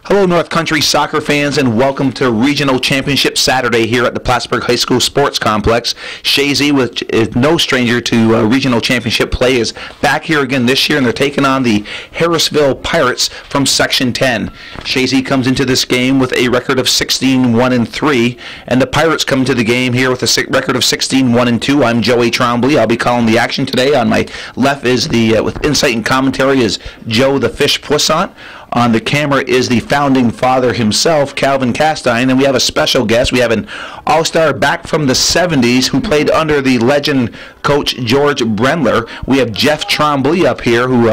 Hello, North Country soccer fans, and welcome to Regional Championship Saturday here at the Plattsburgh High School Sports Complex. Chazy, which is no stranger to Regional Championship play, is back here again this year, and they're taking on the Harrisville Pirates from Section 10. Chazy comes into this game with a record of 16-1-3, and the Pirates come into the game here with a record of 16-1-2. I'm Joey Trombley. I'll be calling the action today. On my left is with insight and commentary is Joe the Fish Poisson. On the camera is the founding father himself, Calvin Castine, and we have a special guest. We have an all-star back from the 70s who played under the legend coach George Brendler. We have Jeff Trombley up here who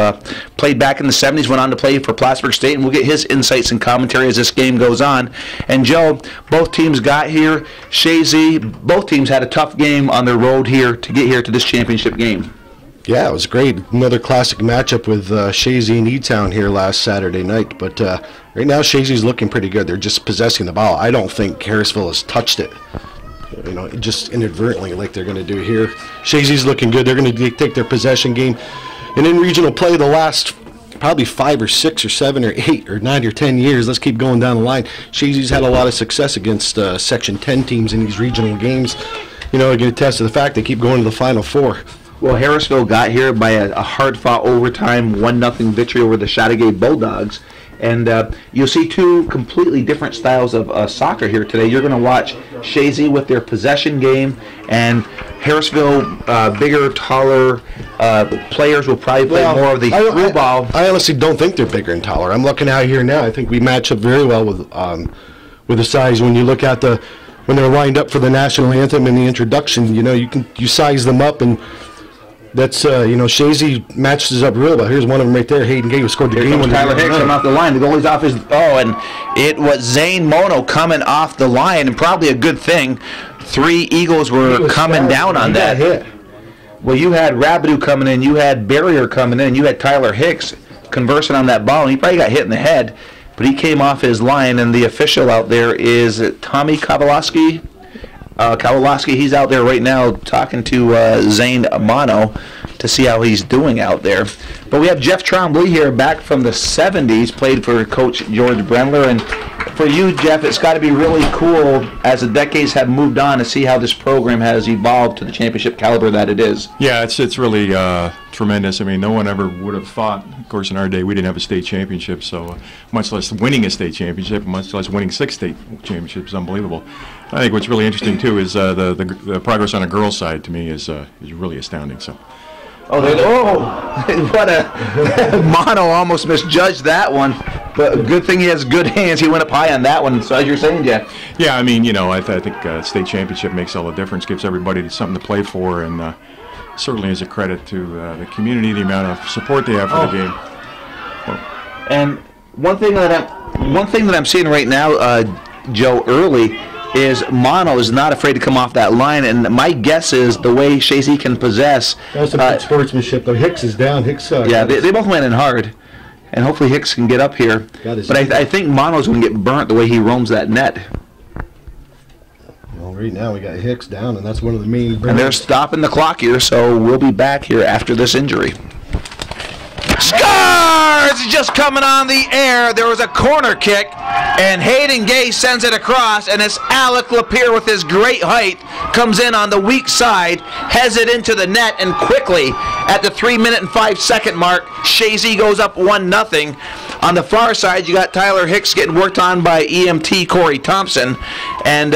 played back in the 70s, went on to play for Plattsburgh State, and we'll get his insights and commentary as this game goes on. And Joe, both teams got here. Chazy, both teams had a tough game on their road here to get here to this championship game. Yeah, it was great. Another classic matchup with Chazy and E-Town here last Saturday night. But right now, Chazy's looking pretty good. They're just possessing the ball. I don't think Harrisville has touched it, just inadvertently like they're going to do here. Chazy's looking good. They're going to take their possession game. And in regional play, the last probably 5 or 6 or 7 or 8 or 9 or 10 years, let's keep going down the line, Chazy's had a lot of success against Section 10 teams in these regional games. You can attest to the fact they keep going to the Final Four. Well, Harrisville got here by a hard-fought overtime 1-0 victory over the Chateauguay Bulldogs. And you'll see two completely different styles of soccer here today. You're going to watch Chazy with their possession game, and Harrisville, bigger, taller players will probably play more of the through ball. I honestly don't think they're bigger and taller. I'm looking out here now. I think we match up very well with the size. When you look at when they're lined up for the national anthem and the introduction, you size them up, and that's, Chazy matches up real well. Here's one of them right there. Hayden Gay, who scored the game. Tyler Hicks coming off the line. The goalie's off his... Oh, and it was Zane Mono coming off the line, and probably a good thing. 3 Eagles were coming down on that. Hit. Well, you had Rabideau coming in. You had Barrier coming in. You had Tyler Hicks conversing on that ball, and he probably got hit in the head, but he came off his line, and the official out there is Tommy Kowalowski. He's out there right now talking to Zane Mono to see how he's doing out there. But we have Jeff Trombley here back from the 70s, played for Coach George Brendler. And for you, Jeff, it's got to be really cool as the decades have moved on to see how this program has evolved to the championship caliber that it is. Yeah, it's really tremendous. I mean, no one ever would have thought, of course, in our day we didn't have a state championship, so much less winning a state championship, much less winning 6 state championships. Unbelievable. I think what's really interesting too is the progress on the girls' side. To me is really astounding. So. What a Mono almost misjudged that one, but good thing he has good hands. He went up high on that one. So as you're saying, Jeff. Yeah, I mean, I think state championship makes all the difference. Gives everybody something to play for, and certainly is a credit to the community, the amount of support they have for the game. Oh. And one thing that I'm seeing right now, Joe, early, is Mono is not afraid to come off that line, and my guess is the way Chazy can possess. That's some good sportsmanship, though. Hicks is down. Hicks. Yeah, they both went in hard, and hopefully Hicks can get up here. But I think Mono's going to get burnt the way he roams that net. Well, right now we got Hicks down, and that's one of the main. And they're stopping the clock here, so we'll be back here after this injury. Scores! Just coming on the air. There was a corner kick, and Hayden Gay sends it across, and it's Alec Lapierre with his great height comes in on the weak side, heads it into the net, and quickly at the 3-minute and 5-second mark, Chazy goes up 1-0. On the far side, you got Tyler Hicks getting worked on by EMT Corey Thompson, and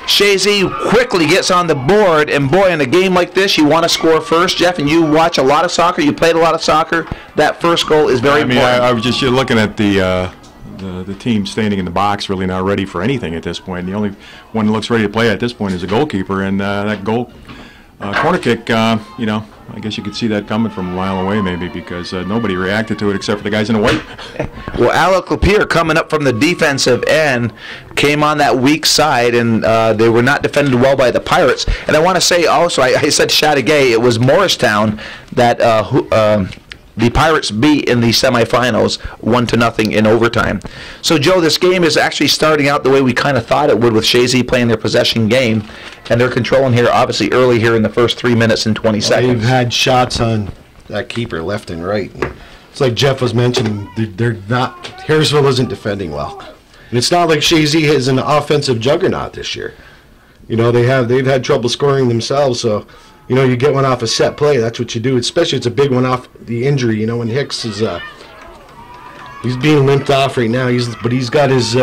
Chazy quickly gets on the board. And boy, in a game like this, you want to score first, Jeff. And you watch a lot of soccer. You played a lot of soccer. That first goal is very important. I was just looking at the team standing in the box, really not ready for anything at this point. The only one that looks ready to play at this point is the goalkeeper, and that corner kick, I guess you could see that coming from a mile away maybe, because nobody reacted to it except for the guys in the white. Well, Alec Lapierre coming up from the defensive end came on that weak side, and they were not defended well by the Pirates. And I want to say also, I said Chateauguay, it was Morristown that the Pirates beat in the semifinals 1-0 in overtime. So, Joe, this game is actually starting out the way we kind of thought it would, with Chazy playing their possession game, and they're controlling here, obviously, early here in the first 3 minutes and 20 seconds. They've had shots on that keeper left and right. it's like Jeff was mentioning, they're not, Harrisville isn't defending well. And it's not like Chazy is an offensive juggernaut this year. You know, they've had trouble scoring themselves, so, you know, you get one off a set play, that's what you do, especially it's a big one off the injury, you know, when Hicks is, he's being limped off right now, but he's got his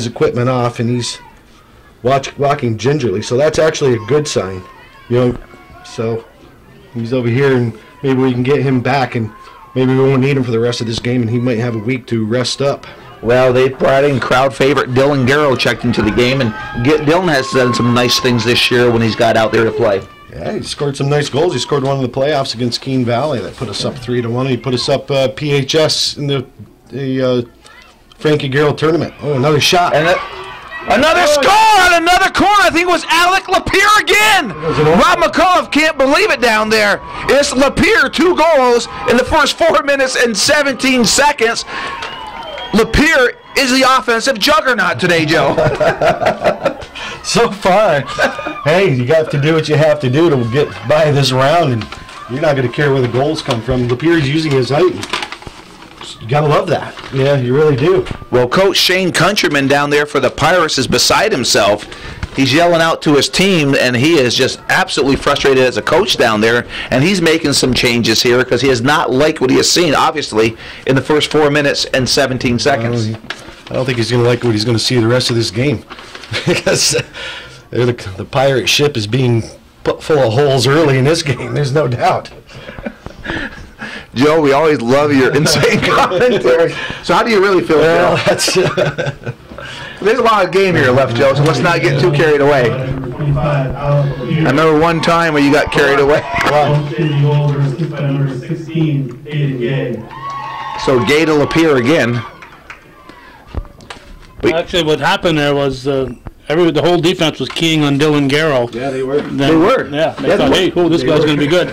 equipment off, and he's walking gingerly, so that's actually a good sign, you know, so he's over here, and maybe we can get him back, and maybe we won't need him for the rest of this game, and he might have a week to rest up. Well, they brought in crowd favorite Dylan Garrow checked into the game, and Dylan has done some nice things this year when he's got out there to play. Yeah, he scored some nice goals. He scored one in the playoffs against Keene Valley that put us up 3-1. He put us up PHS in the Frankie Garrow tournament. Oh, another shot. And another score on another corner. I think it was Alec Lapierre again. Rob McCullough can't believe it down there. It's Lapierre, 2 goals in the first 4 minutes and 17 seconds. Lapierre is the offensive juggernaut today, Joe. So far, hey, you got to do what you have to do to get by this round, and you're not going to care where the goals come from. Lapierre's using his height. You got to love that. Yeah, you really do. Well, Coach Shane Countryman down there for the Pirates is beside himself. He's yelling out to his team, and he is just absolutely frustrated as a coach down there, and he's making some changes here because he has not liked what he has seen, obviously, in the first 4 minutes and 17 seconds. I don't think he's going to like what he's going to see the rest of this game because the Pirate ship is being put full of holes early in this game, there's no doubt. Joe, we always love your insane commentary. So how do you really feel, Well, Joe? that's... There's a lot of game here left, Joe, so let's not get too carried away. I remember one time where you got carried away. So Gay to Lapierre again. Actually, what happened there was the whole defense was keying on Dylan Garrow. Yeah, they were. They were. Yeah, they thought, hey, cool, this guy's going to be good.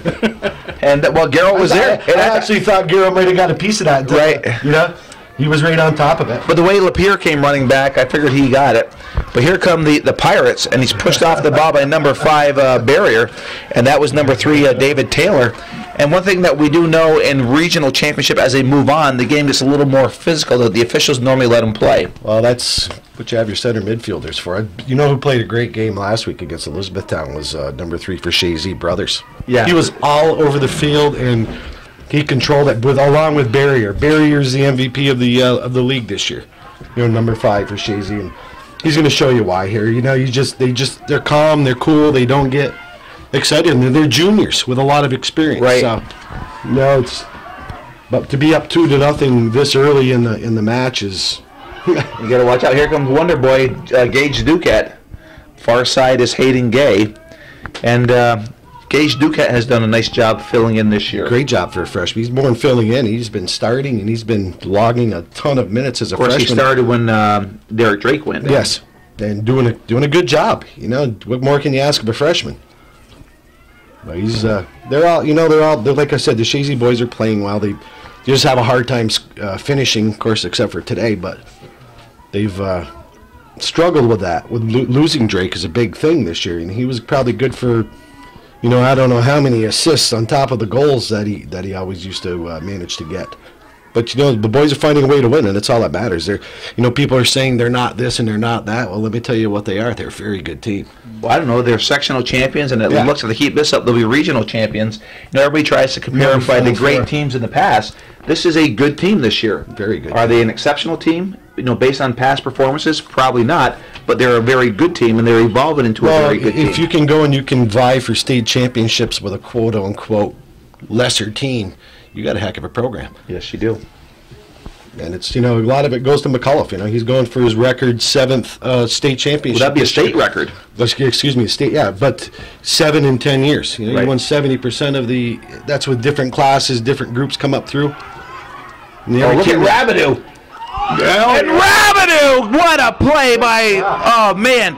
And, well, Garrow was there. I actually thought Garrow might have got a piece of that. Right. You know? He was right on top of it. But the way Lapierre came running back, I figured he got it. But here come the Pirates, and he's pushed off the ball by number 5 Barrier, and that was number 3 David Taylor. And one thing that we do know in regional championship, as they move on, the game gets a little more physical. The officials normally let them play. Well, that's what you have your center midfielders for. You know who played a great game last week against Elizabethtown was number 3 for Chazy Brothers. Yeah. He was all over the field, and he controlled it along with Barrier. Barrier's the MVP of the league this year. You know, number 5 for Chazy, and he's going to show you why here. You know, they're calm, they're cool, they don't get excited, and they're juniors with a lot of experience. Right. So, no, but to be up 2-0 this early in the match is. You got to watch out. Here comes Wonder Boy, Gage Duquette. Far side is Hayden Gay, and Gage Duquette has done a nice job filling in this year. Great job for a freshman. He's more than filling in. He's been starting, and he's been logging a ton of minutes as a freshman. Of course, he started when Derek Drake went. Yes, and doing a good job. You know, what more can you ask of a freshman? But he's they're like I said, the Chazy boys are playing well. They just have a hard time finishing, of course, except for today. But they've struggled with that. With losing Drake is a big thing this year, and he was probably good for. You know, I don't know how many assists on top of the goals that he always used to manage to get. But, you know, the boys are finding a way to win, and that's all that matters. They're, you know, people are saying they're not this and they're not that. Well, let me tell you what they are. They're a very good team. Well, I don't know. They're sectional champions, and it looks like they keep this up, they'll be regional champions. You know, everybody tries to compare them by the great teams in the past. This is a good team this year. Very good. Are they an exceptional team? You know, based on past performances, probably not. But they're a very good team, and they're evolving into a very good team. If you can go and you can vie for state championships with a quote-unquote lesser team, you got a heck of a program. Yes, you do. And it's, you know, a lot of it goes to McCullough. You know, he's going for his record 7th state championship. Would that be a state record? Excuse me, state, yeah, but 7 in 10 years. You know, he won 70% of the. That's with different classes, different groups come up through. Look at Rabideau. And Rabideau, what a play by, oh man,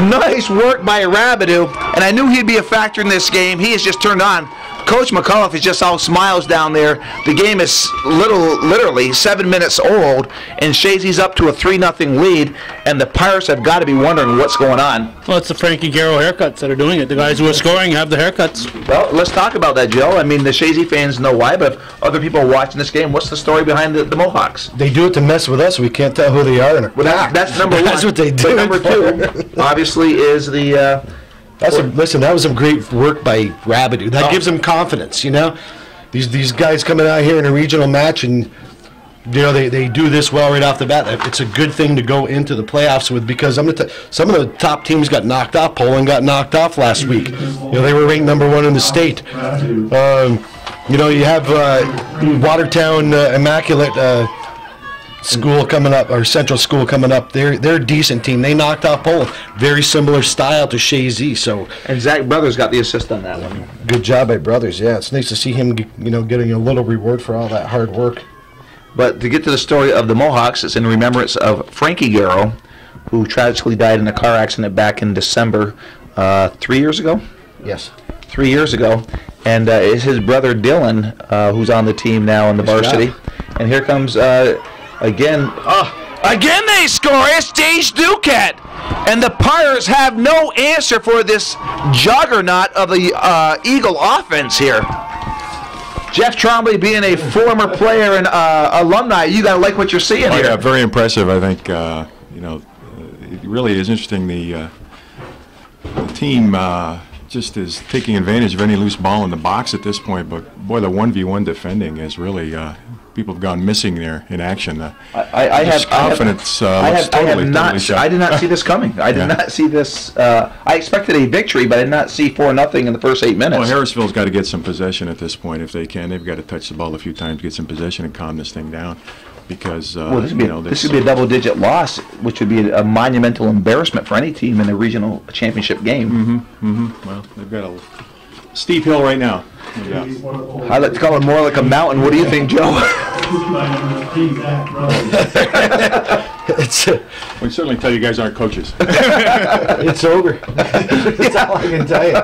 nice work by Rabideau. And I knew he'd be a factor in this game. He has just turned on. Coach McAuliffe is just all smiles down there. The game is literally 7 minutes old, and Chazy's up to a 3-0 lead, and the Pirates have got to be wondering what's going on. Well, it's the Frankie Garrow haircuts that are doing it. The guys who are scoring have the haircuts. Well, let's talk about that, Joe. I mean, the Chazy fans know why, but if other people are watching this game, what's the story behind the Mohawks? They do it to mess with us. We can't tell who they are. Well, that's number one. That's what they do. But number two, obviously, is the... listen, that was some great work by Rabideau. That gives them confidence, you know. These guys coming out here in a regional match, and you know they do this well right off the bat. It's a good thing to go into the playoffs with, because I'm gonna some of the top teams got knocked off. Poland got knocked off last week. You know, they were ranked #1 in the state. You know, you have Watertown Immaculate School coming up, or Central School coming up. They're a decent team. They knocked off Poland. Very similar style to Chazy. So, and Zach Brothers got the assist on that one. Good job by Brothers. Yeah, it's nice to see him, you know, getting a little reward for all that hard work. But to get to the story of the Mohawks, it's in remembrance of Frankie Garrow, who tragically died in a car accident back in December 3 years ago. Yes. 3 years ago, and it's his brother Dylan who's on the team now in the varsity. And here comes again they score. It's Dave Duquette, and the Pirates have no answer for this juggernaut of the Eagle offense here. Jeff Trombley, being a former player and alumni, you gotta like what you're seeing here. Yeah, very impressive. I think you know, it really is interesting. The team just is taking advantage of any loose ball in the box at this point. But boy, the 1v1 defending is really people have gone missing there in action. I did not see this coming. I did not see this. I expected a victory, but I did not see 4-0 in the first 8 minutes. Well, Harrisville's got to get some possession at this point if they can. They've got to touch the ball a few times, get some possession, and calm this thing down. Because well, this would be a double-digit loss, which would be a monumental embarrassment for any team in a regional championship game. Well, they've got a steep hill right now. Yeah. I like to call it more like a mountain. What do you think, Joe? We certainly tell you guys aren't coaches. It's over. That's all I can tell you.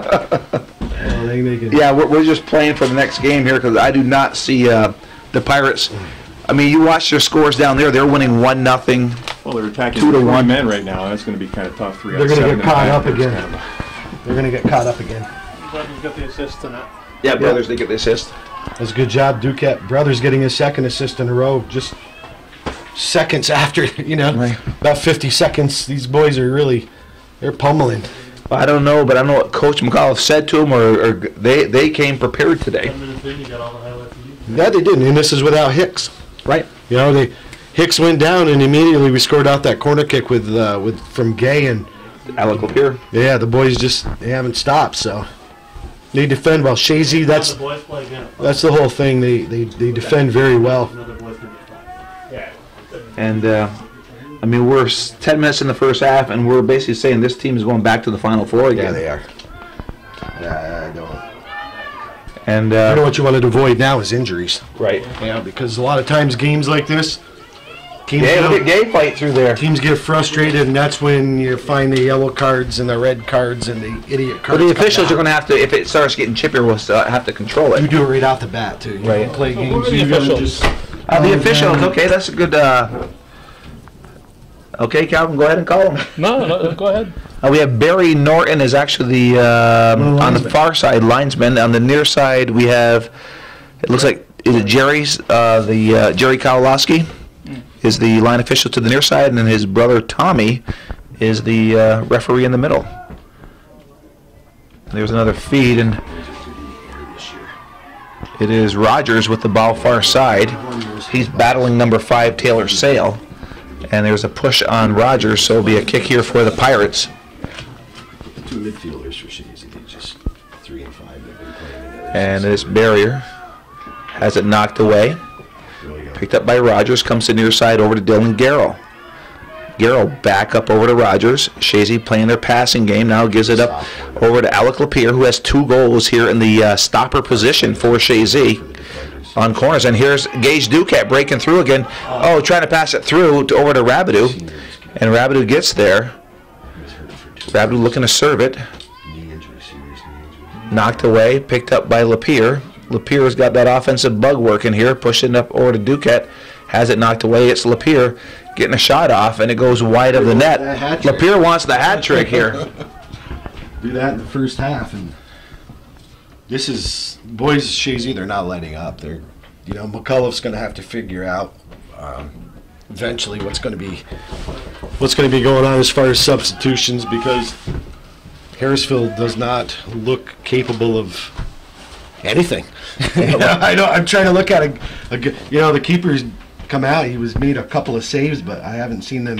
Yeah, we're just playing for the next game here, because I do not see the Pirates. I mean, you watch their scores down there. They're winning 1-0. Well, they're attacking 2-1 men right now. That's going to be kind of tough. They're going to get caught up again. They're going to get caught up again. Brothers got the assist tonight. Yeah, Brothers, they get the assist. That's a good job, Duquette. Brothers getting his second assist in a row, just seconds after, you know, about 50 seconds. These boys are really, they're pummeling. I don't know, but I don't know what Coach McAuliffe said to them, or they came prepared today. Yeah, they didn't, and this is without Hicks. Right. You know, Hicks went down, and immediately we scored out that corner kick with from Gay, and Alec Lapeer. Yeah, the boys they haven't stopped, so they defend well. Chazy, that's the whole thing. They defend very well. And I mean, we're 10 minutes in the first half, and we're basically saying this team is going back to the Final Four again. Yeah, they are. Yeah, I don't. And you know what you want to avoid now is injuries. Right. Yeah, because a lot of times games like this, teams look at Gay fight through there. Teams get frustrated, and that's when you find the yellow cards and the red cards and the idiot cards. But the officials are going to have to, if it starts getting chippier, we'll have to control it. You do it right off the bat too. You don't play games. The officials. The officials. Okay, that's a good. Okay, Calvin, go ahead and call them. No, go ahead. We have Barry Norton is actually on the far side linesman. On the near side, we have, it looks like, is it Jerry's, Jerry Kowalowski is the line official to the near side, and then his brother Tommy is the referee in the middle. There's another feed, and it is Rogers with the ball far side. He's battling number 5, Taylor Sale. And there's a push on Rogers, so it'll be a kick here for the Pirates. 2 midfielders for Chazy, just 3 and 5. They've been playing together. And this barrier has it knocked away. Picked up by Rogers, comes to near side over to Dylan Garrow. Garrow back up over to Rogers. Chazy playing their passing game now, gives it up over to Alec Lapeer, who has 2 goals here in the stopper position for Chazy on corners. And here's Gage Duquette breaking through again. Oh, trying to pass it through over to Rabideau. And Rabideau gets there. Rabideau looking to serve it. Knocked away, picked up by Lapeer. Lapier's got that offensive bug working here, pushing up over to Duquette. Has it knocked away. It's Lapeer getting a shot off, and it goes wide of the net. Lapeer wants the hat trick here. Do that in the first half, and this is boys. Chazy, they're not letting up. They're, McCullough's going to have to figure out eventually what's going to be going on as far as substitutions, because Harrisville does not look capable of anything. I know. I'm trying to look at the keeper's come out. He was made a couple of saves, but I haven't seen them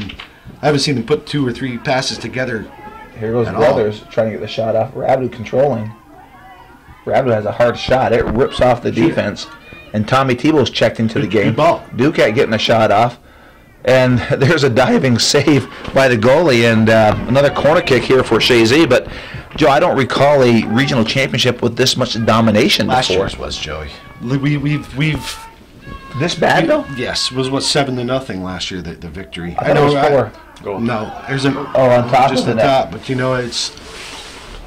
put 2 or 3 passes together. Here goes Brothers trying to get the shot off. Rabdu controlling. Rabdu has a hard shot. It rips off the defense, and Tommy Tebow's checked into the game. Duquette getting a shot off, and there's a diving save by the goalie, and another corner kick here for Chazy. But Joe, I don't recall a regional championship with this much domination before. Last year's was, Joey. We've this bad though? Yes, was 7-0 last year. The victory. I know it was 4. No, there's an on top just of the top. But it's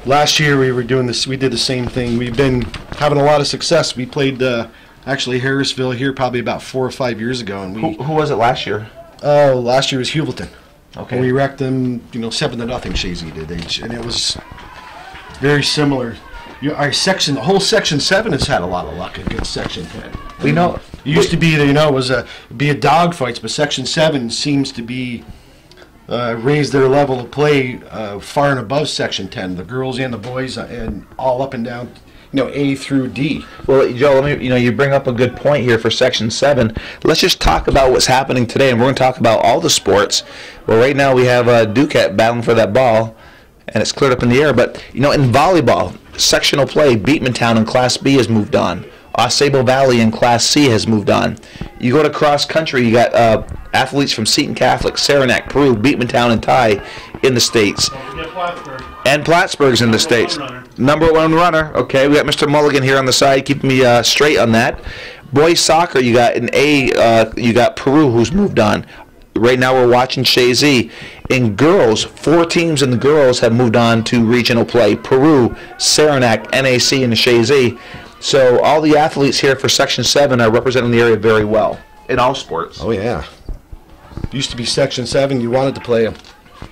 last year we were doing this. We did the same thing. We've been having a lot of success. We played actually Harrisville here probably about 4 or 5 years ago, and who was it last year? Last year was Hewleton. Okay. And we wrecked them. 7-0. Chazy did, and it was very similar. Our section, the whole Section 7 has had a lot of luck against Section 10. We know it used to be that it was a dogfights, but Section 7 seems to be raised their level of play far and above Section 10. The girls and the boys, and all up and down, A through D. Well, Joe, let me, you bring up a good point here for Section 7. Let's just talk about what's happening today, and we're going to talk about all the sports. Well, right now we have Duquette battling for that ball, and it's cleared up in the air. But, in volleyball, sectional play, Beatmantown in Class B has moved on. Osable Valley in Class C has moved on. You go to cross country, you got athletes from Seton Catholic, Saranac, Peru, Beatmantown, and Ty in the states. And Plattsburgh's in the states. Number one runner. Okay, we got Mr. Mulligan here on the side, keeping me straight on that. Boys soccer, you got in A, you got Peru who's moved on. Right now we're watching Chazy. In girls, 4 teams in the girls have moved on to regional play. Peru, Saranac, NAC, and the Chazy. So all the athletes here for Section 7 are representing the area very well in all sports. Oh, yeah. Used to be Section 7, you wanted to play them.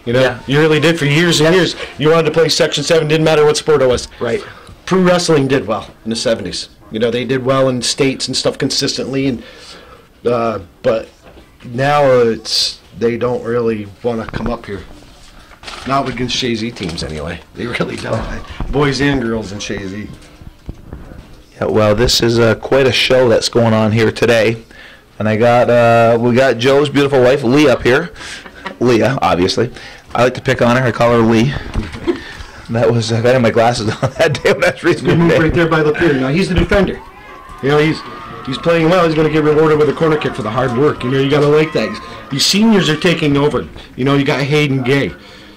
Yeah. You really did for years and years. You wanted to play Section 7, didn't matter what sport it was. Right. Pro wrestling did well in the 70s. They did well in states and stuff consistently, and but now they don't really want to come up here. Not against Chazy teams anyway. They really don't. Boys and girls in Chazy. Well, this is quite a show that's going on here today, and we got Joe's beautiful wife Lee up here. Leah, obviously. I like to pick on her. I call her Lee. That was I had my glasses on that day when I was reading. Good move right there by Lapeer. Now he's the defender. He's playing well. He's going to get rewarded with a corner kick for the hard work. You got to like that. These seniors are taking over. You got Hayden Gay.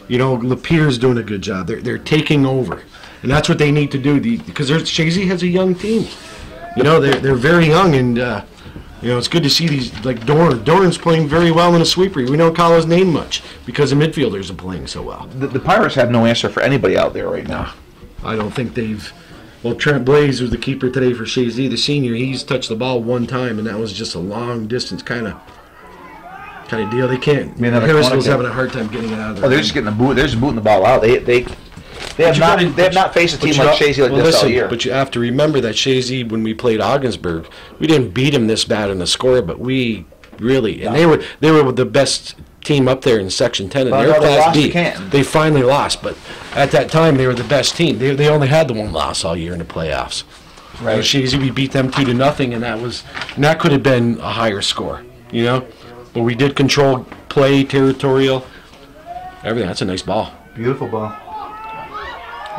Lapeer's doing a good job. They're taking over. And that's what they need to do, because Chazy has a young team. They're very young, and it's good to see these, like Dorn. Dorn's playing very well in a sweeper. We don't call his name much because the midfielders are playing so well. The Pirates have no answer for anybody out there right now. I don't think they've. Well, Trent Blaze was the keeper today for Chazy, the senior. He's touched the ball one time, and that was just a long distance kind of deal. They can't. Harrisville's having a hard time getting it out of there. Oh, they're just getting the boot. They're just booting the ball out. They have not faced a team like Chazy like this all year. But you have to remember that Chazy, when we played Ogdensburg, we didn't beat him this bad in the score, but we really, and they were the best team up there in Section 10, and they're Class B. They finally lost, but at that time they were the best team. They only had the one loss all year in the playoffs. Right. Chazy, we beat them 2-0, and that could have been a higher score, But we did control play, territorial, everything. That's a nice ball. Beautiful ball.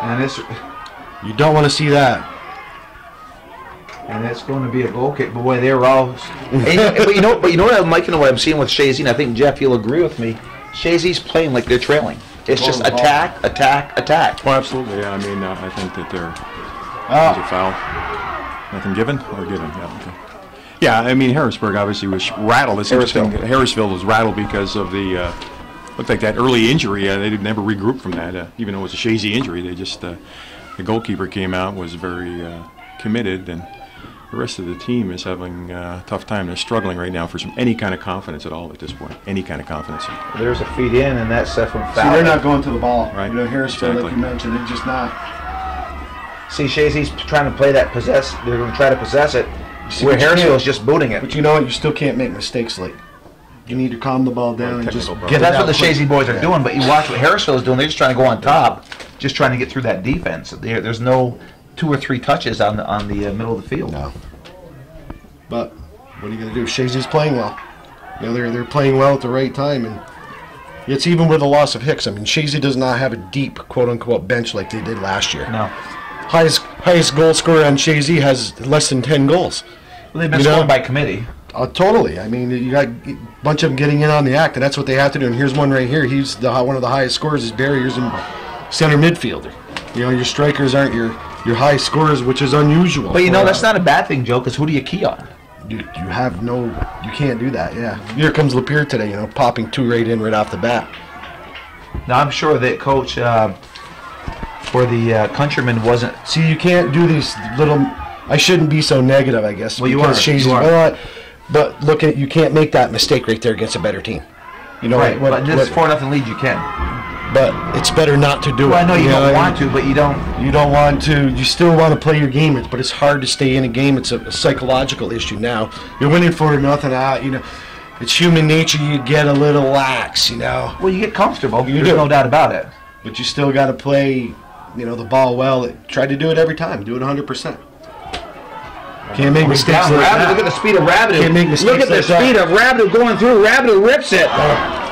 And you don't want to see that. And it's going to be a goal kick. But boy, they were all. But you know what, Mike, what I'm seeing with Chazy, and I think Jeff, you'll agree with me. Chazy's playing like they're trailing. It's just attack, attack, attack. Well, absolutely. Yeah, I think that there's a foul. Nothing given or given. Yeah. Okay. Yeah, Harrisburg obviously was rattled. It's interesting. Harrisville was rattled because of the. Looked like that early injury. They never regrouped from that, even though it was a Chazy injury. They just The goalkeeper came out, was very committed, and the rest of the team is having a tough time. They're struggling right now for any kind of confidence at all at this point. Any kind of confidence. There's a feed in, and that's from foul. See, they're not going to the ball. Right. You know, Harrisville, Exactly. like you mentioned, they're just not. See, Chazy's trying to play that possess. They're going to try to possess it, See, where but you Harrisville can't- is just booting it. But you know what? You still can't make mistakes late. You need to calm the ball down and just technical get That's it what out the quick. Chazy boys are doing, but you watch what Harrisville is doing. They're just trying to go on top, just trying to get through that defense. There's no 2 or 3 touches on the middle of the field. No. But what are you going to do? Chazy's playing well. You know, they're playing well at the right time, and it's even with the loss of Hicks. I mean, Chazy does not have a deep quote-unquote bench like they did last year. No. Highest goal scorer on Chazy has less than 10 goals. Well, they've been You know? scoring by committee. Totally. I mean, you got a bunch of them getting in on the act, and that's what they have to do. And here's one right here. He's one of the highest scorers. His barriers in center midfielder. You know, your strikers aren't your high scorers, which is unusual. But you know, that's not a bad thing, Joe, because who do you key on? You have no. You can't do that. Yeah. Here comes Lapeer today. You know, popping 2 right in right off the bat. Now, I'm sure that Coach for the Countryman wasn't. See, you can't do these little. I shouldn't be so negative, I guess. Well, you because are. Chazy's You are. well, but look at you can't make that mistake right there against a better team. You know Right, but this 4-0 lead, you can. But it's better not to do it. Well, I know you know don't what I want mean? to, but you don't. You don't want to. You still want to play your game, but it's hard to stay in a game. It's a psychological issue now. You're winning 4-0. You know, it's human nature. You get a little lax. You know, Well, you get comfortable. You There's do. no doubt about it. but you still got to play. You know, the ball well. Try to do it every time. Do it 100%. Can't make mistakes Down like Rabideau, that. look at the speed of Rabideau. Can't make mistakes Look at the like that. speed of Rabideau going through. Rabideau rips it.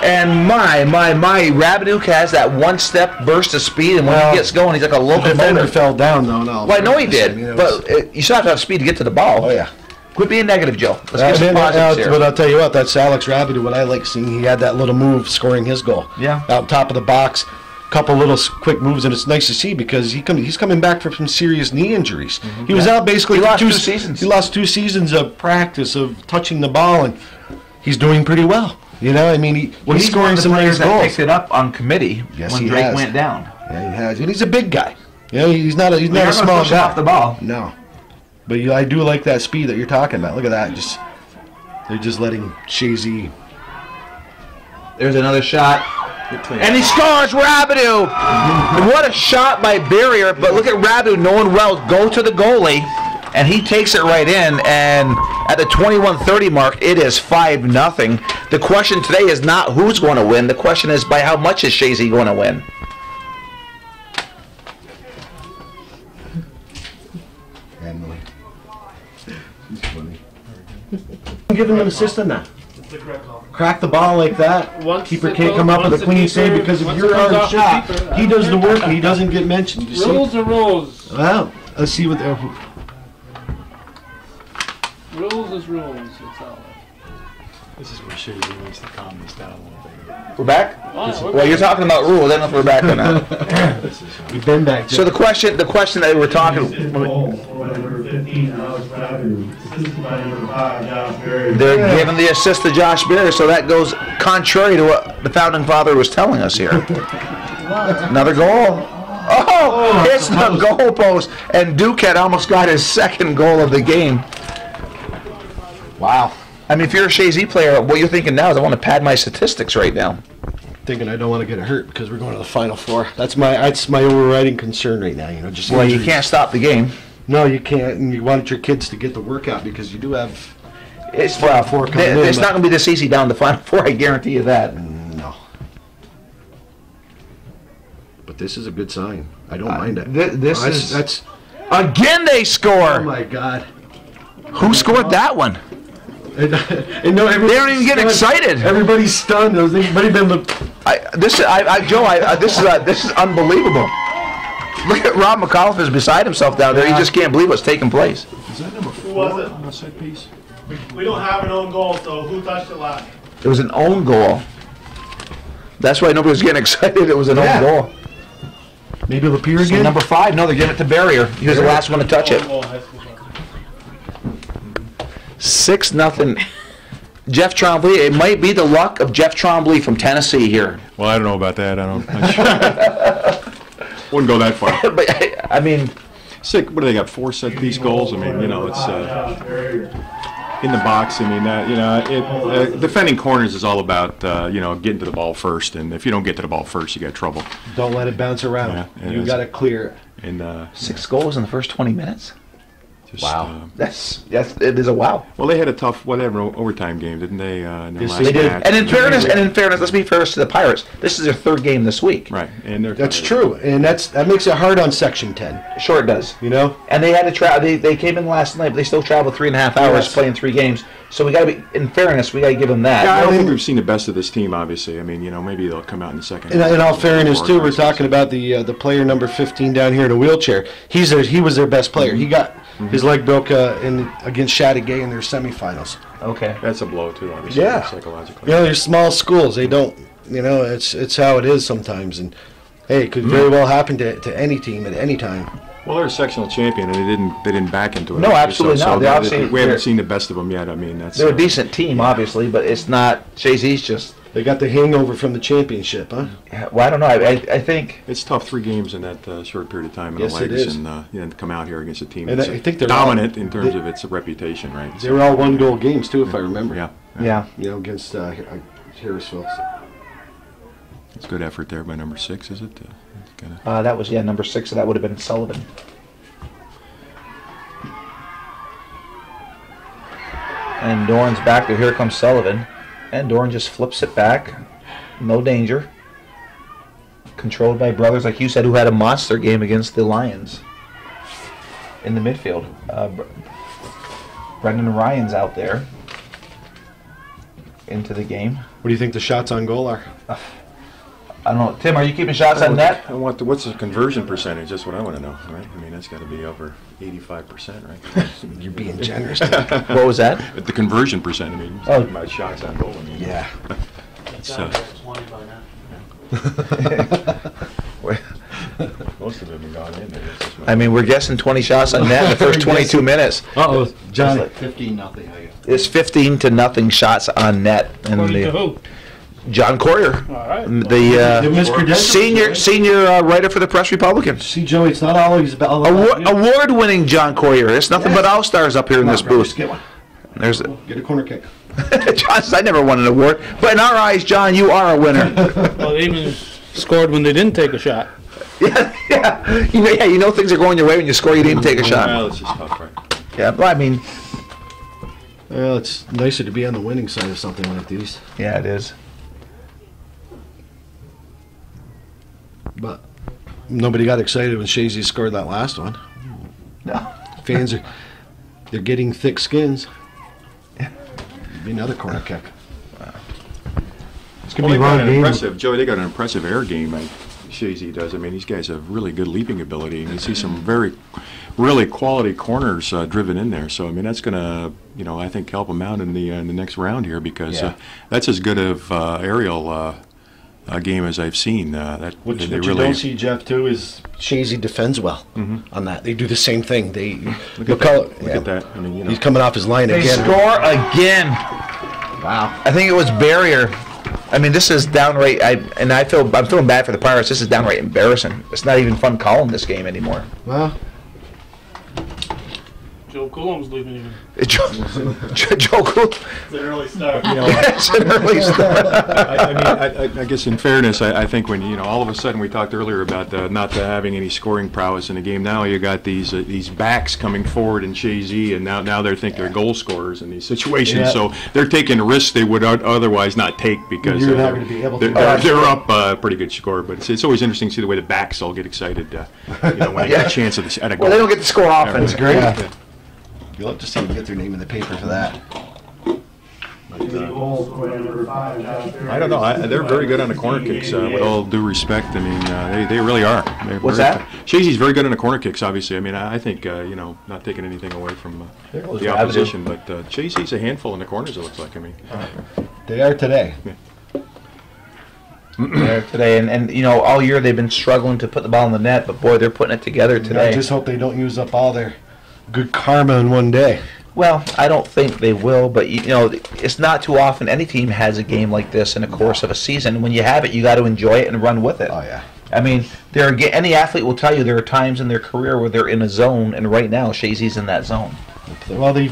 And my, Rabideau has that one-step burst of speed, and when Well, he gets going, he's like a The defender locomotive. fell down though. No. Well, I know he did, You know, but you still have to have speed to get to the ball. oh yeah. Quit being negative, Joe. Let's get some positives here. But I'll tell you what, that's Alex Rabideau. What I like seeing, he had that little move scoring his goal. Yeah. Out top of the box, couple little quick moves, and it's nice to see because he's coming back from some serious knee injuries. He was out basically. He for lost 2 seasons. He lost 2 seasons of practice of touching the ball, and he's doing pretty well. You know, I mean, he's Well, he's one scoring of the some players nice that goals. picked it up on committee Yes, when he Drake has. went down. Yeah, he has, and he's a big guy. You know, he's not a You're not not a gonna small push him guy. off the ball. No, but I do like that speed that you're talking about. Look at that, they're just letting Chazy. There's another shot. And he scores, Rabideau! What a shot by Barrier, but look at Rabideau knowing well, go to the goalie, and he takes it right in, and at the 21:30 mark, it is 5-0. The question today is not who's going to win, the question is by how much is Chazy going to win? Emily. She's funny. Give him an assist on that. Crack the ball like that. Once Keeper the can't goal- come up with once a the clean keeper- save because of once your it comes hard off the shot. keeper, He does the work and he doesn't get mentioned. You see? Rules are rules. Well, let's see what the. Rules is rules. It's all. This is where Chazy needs to calm this down a little bit. We're back? Oh, Well, you're talking about rules, I don't know if we're back or not. We've been back. So the question that we're talking, they're giving the assist to Josh Berry, so that goes contrary to what the founding father was telling us here. Another goal. Oh, it's the goal post, and Duquette almost got his second goal of the game. Wow. I mean, if you're a Chazy player, what you're thinking now is I want to pad my statistics right now. Thinking I don't want to get hurt because we're going to the Final Four. That's my overriding concern right now. You know, just Well, you injuries. can't stop the game. No, you can't. And you want your kids to get the workout because you do have. It's Final Four coming in, it's but- not going to be this easy down the Final Four. I guarantee you that. No. But this is a good sign. I don't mind it. That's. Again they Oh score. my God. Who scored that one? And no, They don't even get excited. Everybody's stunned. Everybody been This is unbelievable. Look at Rob McAuliffe is beside himself down there. He just can't believe what's taking place. Is that number Who 4 was it? on the set piece? We don't have an own goal, so who touched it last? It was an own goal. That's why nobody was getting excited. It was an Yeah. own goal. maybe Lapeer So again. number 5, no, they're giving it to Barrier. He was the last one to touch it. Own goal, high school soccer. 6-0. Jeff Trombley. It might be the luck of Jeff Trombley from Tennessee here. Well, I don't know about that. I'm not Wouldn't go that far. But I mean, Sick. What do they got? 4 set piece goals. I mean, you know, it's in the box. I mean, you know, defending corners is all about you know, getting to the ball first. And if you don't get to the ball first, you got trouble. Don't let it bounce around. Yeah, You got to clear it. And 6 goals in the first 20 minutes. just, Wow. Yes, it is a wow. Well, they had a tough whatever overtime game, didn't they? In their Yes, last they did. match? And in fairness, let's be fair to the Pirates. This is their 3rd game this week. Right, and they're That's true, and that makes it hard on Section 10. Sure, it does. You know, And they had to travel. They came in last night, but they still traveled 3.5 hours Yes. playing 3 games. So we got to be, in fairness, we got to give them that. Yeah, I don't I think mean- we've seen the best of this team. Obviously, I mean, you know, maybe they'll come out in the second. in half. all fairness too, we're Organized. talking about the player number 15 down here in a wheelchair. He was their best player. He got his leg broke against Chattagay in their semifinals. Okay. That's a blow too, obviously, Yeah. psychologically. You know, they're small schools. They don't, you know, it's how it is sometimes. And hey, it could very well happen to any team at any time. Well, they're a sectional champion, and they didn't back into it. No, absolutely not. They obviously- we haven't they're- seen the best of them yet. I mean, that's They're a decent team, obviously, but it's not. Chazy's just. They got the hangover from the championship, huh? Well, I don't know. I think. It's tough, 3 games in that short period of time in Yes, the it legs, is. and you know, to come out here against a team And that's I think they're dominant all- in terms they- of its reputation, right? They were all 1-goal games too, if I remember. Yeah, Yeah. You know, against Harrisville. it's a good effort there by number 6, is it? Kinda- That was number 6. So that would have been Sullivan. And Doran's back there. Here comes Sullivan, and Doran just flips it back. No danger. Controlled by brothers, like you said, who had a monster game against the Lions in the midfield. Brendan Ryan's out there into the game. What do you think the shots on goal are? I don't know. Tim, are you keeping shots on net? What's the conversion percentage? That's what I want to know, right? I mean, that's got to be over 85%, right? You're being generous. What was that? But the conversion percent, I mean, Oh. talking about shots on goal. I mean, Yeah. it's, Down to 20 by now. most of them have gone in there. It's just I mean, we're guessing 20 shots on net in the first 22 minutes. Uh-oh, Johnny. 15-0, I guess. It's 15-0 shots on net. And According to who? John Coyer, All right. They the mischredentialed. senior writer for the Press Republican. See, Joey, it's not always about Award-winning John Coyer. It's nothing but all-stars up here in this booth. Get one. There's Get a corner kick. John says, I never won an award, but in our eyes, John, you are a winner. Well, they even scored when they didn't take a shot. yeah. You know things are going your way when you score. You didn't take a shot. Well, it's just tough, right? Yeah, but I mean, Well, it's nicer to be on the winning side of something like these. yeah, it is. But nobody got excited when Chazy scored that last one. No. Fans they're getting thick skins. Be another corner kick. It's Well, gonna they be got wrong an game. impressive, Joey. They got an impressive air game. Like Chazy does. I mean, these guys have really good leaping ability, and you see some really quality corners driven in there. So I mean, that's gonna, I think help them out in the next round here because Yeah. that's as good of aerial game as I've seen. What they you really don't see, Jeff, too, is Chazy defends well on that. They do the same thing. They look at that. I mean, He's coming off his line They again. score again. Wow. I think it was Barrier. I mean, this is downright. I'm feeling bad for the Pirates. This is downright embarrassing. It's not even fun calling this game anymore. Well, Joe Coulombe's leaving even. Joe Cool. It's an early start. It's an early start. I guess in fairness, I think when all of a sudden we talked earlier about not having any scoring prowess in the game. Now you got these backs coming forward in Chazy, and now they think they're goal scorers in these situations. Yeah. So they're taking risks they would otherwise not take because You're not gonna be able to. they're up a pretty good score. But it's always interesting to see the way the backs all get excited when they get a chance at a goal. Well, they don't get to score often. That's great. Yeah. You'll have to see them get their name in the paper for that. I don't know. They're very good on the corner kicks. With all due respect, I mean, they really are. What's that? Chazy's very good on the corner kicks. Obviously, I mean, I think not taking anything away from goes the Avenue. opposition, but Chazy's a handful in the corners. It looks like. I mean, They are today. There today, and all year they've been struggling to put the ball in the net, but boy, they're putting it together I today. just hope they don't use up all their good karma in one day. Well, I don't think they will, but it's not too often any team has a game like this in the course of a season. When you have it, you got to enjoy it and run with it. Oh, yeah. I mean, any athlete will tell you there are times in their career where they're in a zone, and right now Chazy's in that zone. Well, they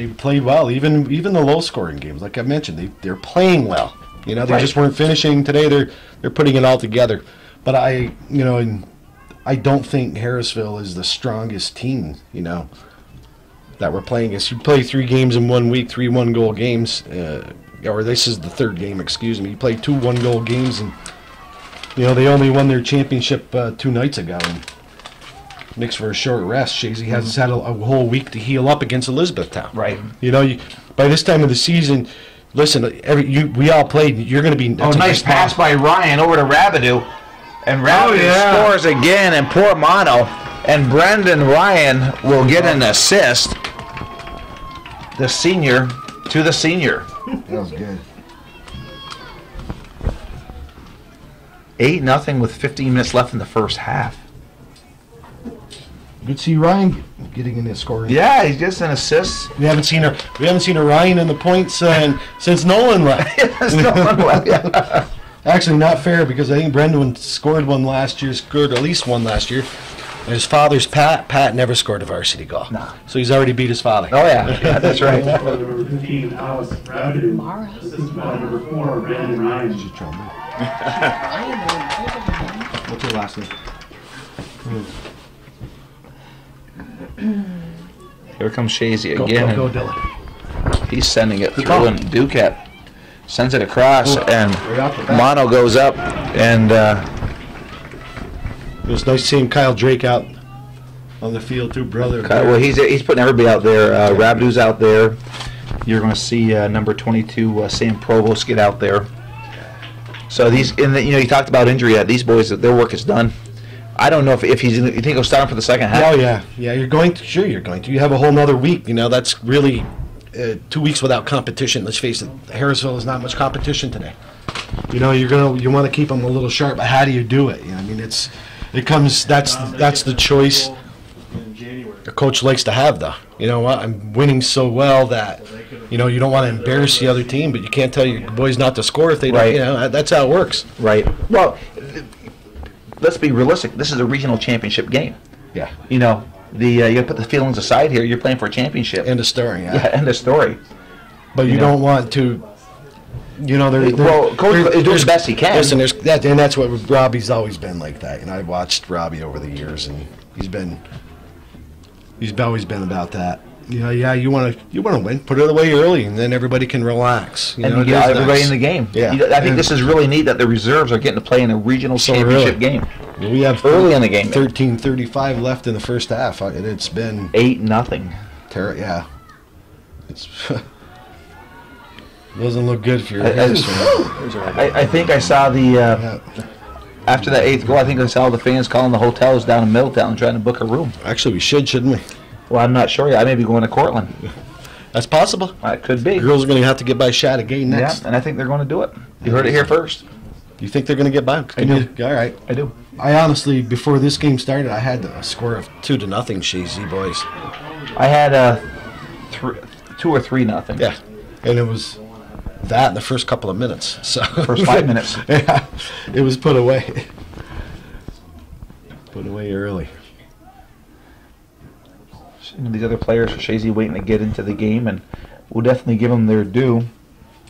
played well, even the low scoring games. Like I mentioned, they're playing well. You know, they just weren't finishing today. They're putting it all together. But I don't think Harrisville is the strongest team. You know, that we're playing against. You play 3 games in 1 week, 3 1-goal games, or this is the 3rd game. Excuse me. You play 2 1-goal games, and you know they only won their championship 2 nights ago. And makes for a short rest. Chazy has had a whole week to heal up against Elizabethtown. Right. You know, by this time of the season, listen, we all played. You're going to be. Nice pass by Ryan over to Rabideau. And Rabideau scores again, and poor Mono. And Brendan Ryan will get an assist. The senior to the senior. That was good. 8-0 with 15 minutes left in the first half. Good to see Ryan getting in this scoring. Yeah, he gets an assist. We haven't seen a Ryan in the points since Nolan left. Yeah. Actually, not fair because I think Brendan scored one last year. Scored at least one last year. And his father's Pat. Pat never scored a varsity goal. No. So he's already beat his father. Oh yeah, that's right. Number 15, Alice Rabideau. Assisted by number 4, Brandon Ryan. What's your last name? Here comes Chazy again. Go, Dylan. He's sending it through, and Duquette sends it across, and Mono goes up, and it was nice seeing Kyle Drake out on the field too, brother. well, he's putting everybody out there. Rabideau's out there. You're going to see number 22 Sam Provost get out there. So you talked about injury. These boys, their work is done. I don't know if he's. You think he'll start for the second half? Oh yeah. You're going to. Sure, you're going to. You have a whole nother week. You know, that's really 2 weeks without competition. Let's face it, Harrisville is not much competition today. You know, you want to keep them a little sharp, but how do you do it? You know, I mean, that's the choice the coach likes to have, though. You know what? I'm winning so well that you don't want to embarrass the other team, but you can't tell your boys not to score if they don't. You know, that's how it works. Right. Well, let's be realistic. This is a regional championship game. Yeah. You know, you got to put the feelings aside here. You're playing for a championship. End of story. Yeah, end of story. But you don't want to. You know, Coach is doing the best he can. Listen, and that's what Robbie's always been like that. And I've watched Robbie over the years, and he's always been about that. You know, you want to win, put it away early, and then everybody can relax. You get everybody in the game. Yeah, I think this is really neat that the reserves are getting to play in a regional championship game. We have early in the game. 13:35 left in the first half, and it's been 8-0. Yeah, it's doesn't look good for your I think I saw after that 8th goal. I think I saw the fans calling the hotels down in Middletown trying to book a room. Actually, we shouldn't we? Well, I'm not sure yet. I may be going to Cortland. That's possible. It could be. Girls are going to have to get by Chattagat next. Yeah, and I think they're going to do it. You heard it here first. You think they're going to get by? I do. All right. I do. I honestly, before this game started, I had a score of 2-0, Chazy boys. I had 2 or 3-0. Yeah, and it was that in the first couple of minutes. So first 5 minutes. Yeah, it was put away. Put away early. These other players are Chazy waiting to get into the game, and we'll definitely give them their due.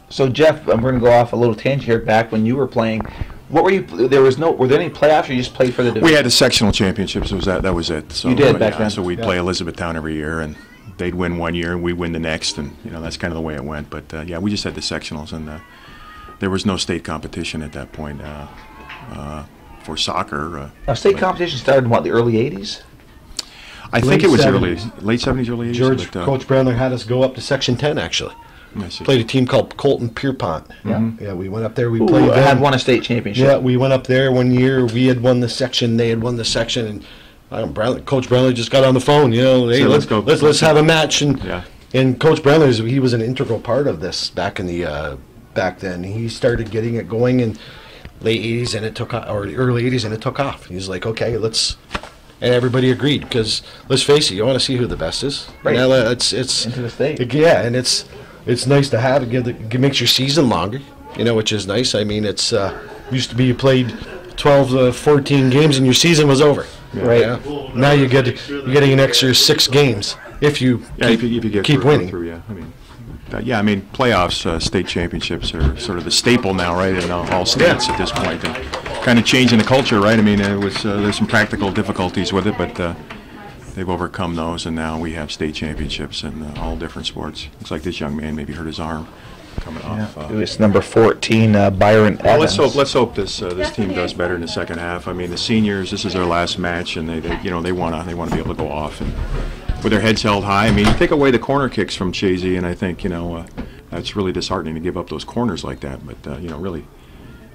So Jeff, I'm going to go off a little tangent here. Back when you were playing, what were you? Were there any playoffs, or you just played for the division? We had the sectional championships. That was it. So, you did back then. So we'd play Elizabethtown every year, and they'd win one year, and we'd win the next, and that's kind of the way it went. But yeah, we just had the sectionals, and there was no state competition at that point for soccer. Now, state competition started in what, the early '80s? I think it was late 70s, early 80s. Coach Brownler had us go up to Section 10, actually. Played a team called Colton Pierpont. Yeah, we went up there. We played. Had won a state championship. Yeah, we went up there one year. We had won the section. They had won the section, and Coach Brownler just got on the phone. You know, hey, let's go. Let's have a match. And Coach Brownler, he was an integral part of this back then. He started getting it going in late 80s, and it took off, or early 80s, and it took off. He was like, okay, let's. And everybody agreed, because let's face it, you want to see who the best is. Right. You know, it's into the state. Yeah, and it's nice to have it. It makes your season longer, which is nice. I mean, it's used to be you played 12 14 games, and your season was over. Right. Yeah. Now you're getting an extra 6 games if you if you get keep winning. through, I mean, playoffs, state championships are sort of the staple now, right, in all states at this point, and kind of changing the culture, right? I mean, there's some practical difficulties with it, but they've overcome those, and now we have state championships in all different sports. Looks like this young man maybe hurt his arm coming off. It's number 14, Byron Well, Evans. let's hope this team does better in the second half. I mean, the seniors, this is their last match, and they want to be able to go off and with their heads held high. I mean, you take away the corner kicks from Chazy, and I think that's really disheartening to give up those corners like that. But really,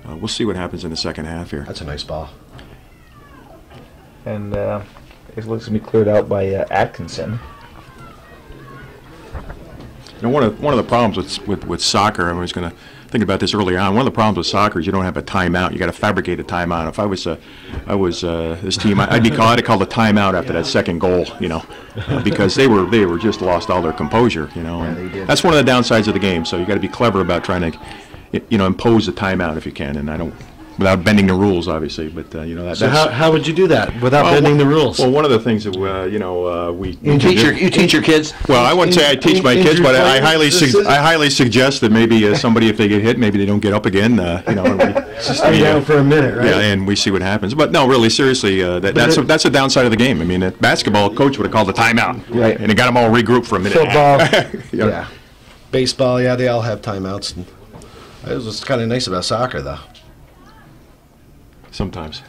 we'll see what happens in the second half here. That's a nice ball. And it looks to be cleared out by Atkinson. One of the problems with soccer, I was going to think about this early on. One of the problems with soccer is you don't have a timeout. You got to fabricate a timeout. If I was this team, I'd call a timeout after that second goal, because they were just lost all their composure, And that's one of the downsides of the game. So you got to be clever about trying to, impose a timeout if you can. And I don't. Without bending the rules, obviously, but So how would you do that without bending the rules? Well, one of the things that we You teach your kids. Well, I wouldn't say I teach my kids, but I highly suggest that maybe somebody, if they get hit, maybe they don't get up again. And just stay down for a minute, right? Yeah, and we see what happens. But no, really, seriously, that's a downside of the game. I mean, a basketball coach would have called a timeout, right? And it got them all regrouped for a minute. Football, yeah. Baseball, yeah, they all have timeouts. And it was what's kind of nice about soccer, though. Sometimes.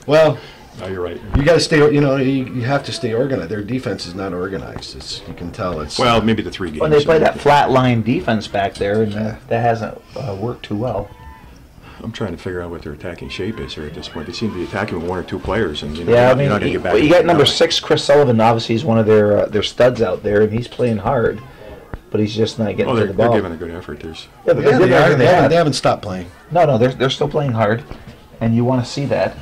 Well, no, you're right. You got to stay. You have to stay organized. Their defense is not organized. You can tell it's. Well, maybe the 3 games. When they play that flat line defense back there, and that hasn't worked too well. I'm trying to figure out what their attacking shape is here at this point. They seem to be attacking with 1 or 2 players, and I mean, you're not going to get back. You got number 6, Chris Sullivan. Obviously, he's one of their studs out there, and he's playing hard, but he's just not getting to the ball. They're giving a good effort. They haven't stopped playing. No, they're still playing hard. And you want to see that.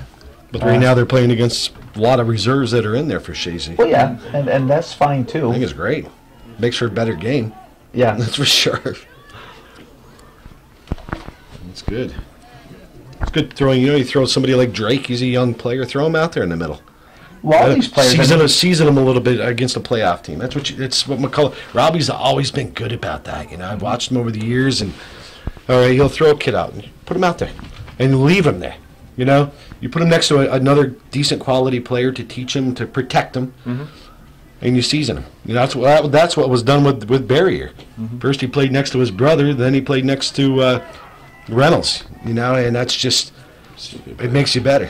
But right now they're playing against a lot of reserves that are in there for Chazy. Well, yeah, and that's fine, too. I think it's great. Makes for a better game. Yeah. That's for sure. It's good. It's good throwing. You throw somebody like Drake, he's a young player, throw him out there in the middle. Well, all these players... Season him a little bit against a playoff team. It's what McCullough... Robbie's always been good about that. I've watched him over the years, and all right, he'll throw a kid out and put him out there and leave him there. You put him next to another decent quality player to teach him, to protect him, and you season him. That's what was done with Barry here. First he played next to his brother, then he played next to Reynolds. And that's just, it makes you better.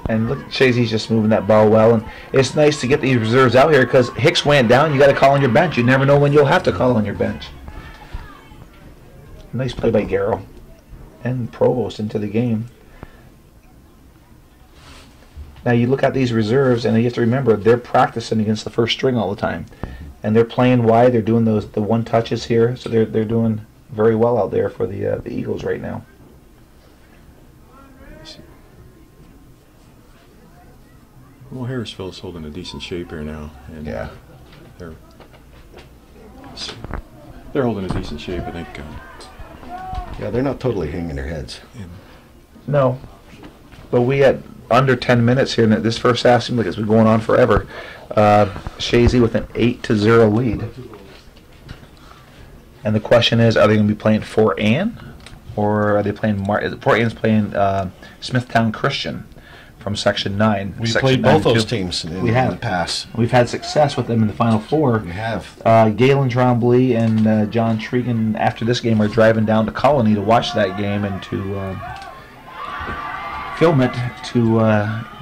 And look, Chazy's just moving that ball well, and it's nice to get these reserves out here because Hicks went down. You got to call on your bench. You never know when you'll have to call on your bench. Nice play by Garrow. And Provost into the game. Now you look at these reserves, and you have to remember they're practicing against the first string all the time, and they're playing wide. They're doing the 1 touches here, so they're doing very well out there for the Eagles right now. Well, Harrisville's holding a decent shape here now, and they're holding a decent shape, I think. Yeah, they're not totally hanging their heads. No. But we had under 10 minutes here, and this first half seemed like it's been going on forever. Chazy with an 8-0 lead. And the question is, are they going to be playing Fort Ann? Or are they playing Fort Ann's playing Smithtown Christian from Section 9. We played both those teams in the past. We've had success with them in the Final Four. We have. Galen Trombley and John Tregan, after this game, are driving down to Colony to watch that game and to film it to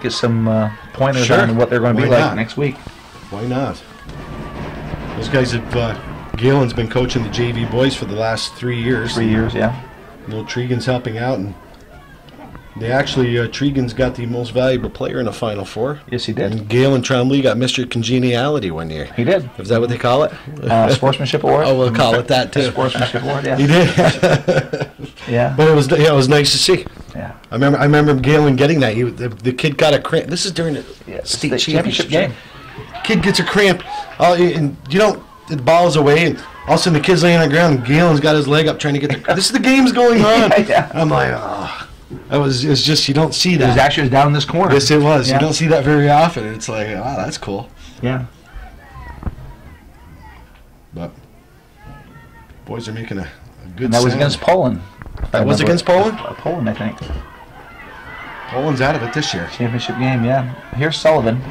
get some pointers on what they're going to be like next week. Why not? Those guys have... Galen's been coaching the JV boys for the last 3 years. 3 years, yeah. Little Tregan's helping out, and they actually, Tregan's got the most valuable player in the Final Four. Yes, he did. And Galen Trombley got Mr. Congeniality one year. He did. Is that what they call it? Sportsmanship Award? Oh, we'll call it that, too. Sportsmanship Award, yeah. He did. Yeah. But it was nice to see. Yeah. I remember Galen getting that. The kid got a cramp. This is during the state championship game. Kid gets a cramp. And you don't... the ball's away, and all of a sudden the kid's laying on the ground, and Galen's got his leg up trying to get the. This is the game's going on. Yeah. I'm like, oh. It's just, you don't see It was that. actually down in this corner. Yes, it was. Yeah. You don't see that very often. It's like, oh, that's cool. Yeah. But boys are making a good And that was sound. against Poland. That was against Poland? Poland, I think. Poland's out of it this year. Championship game, yeah. Here's Sullivan.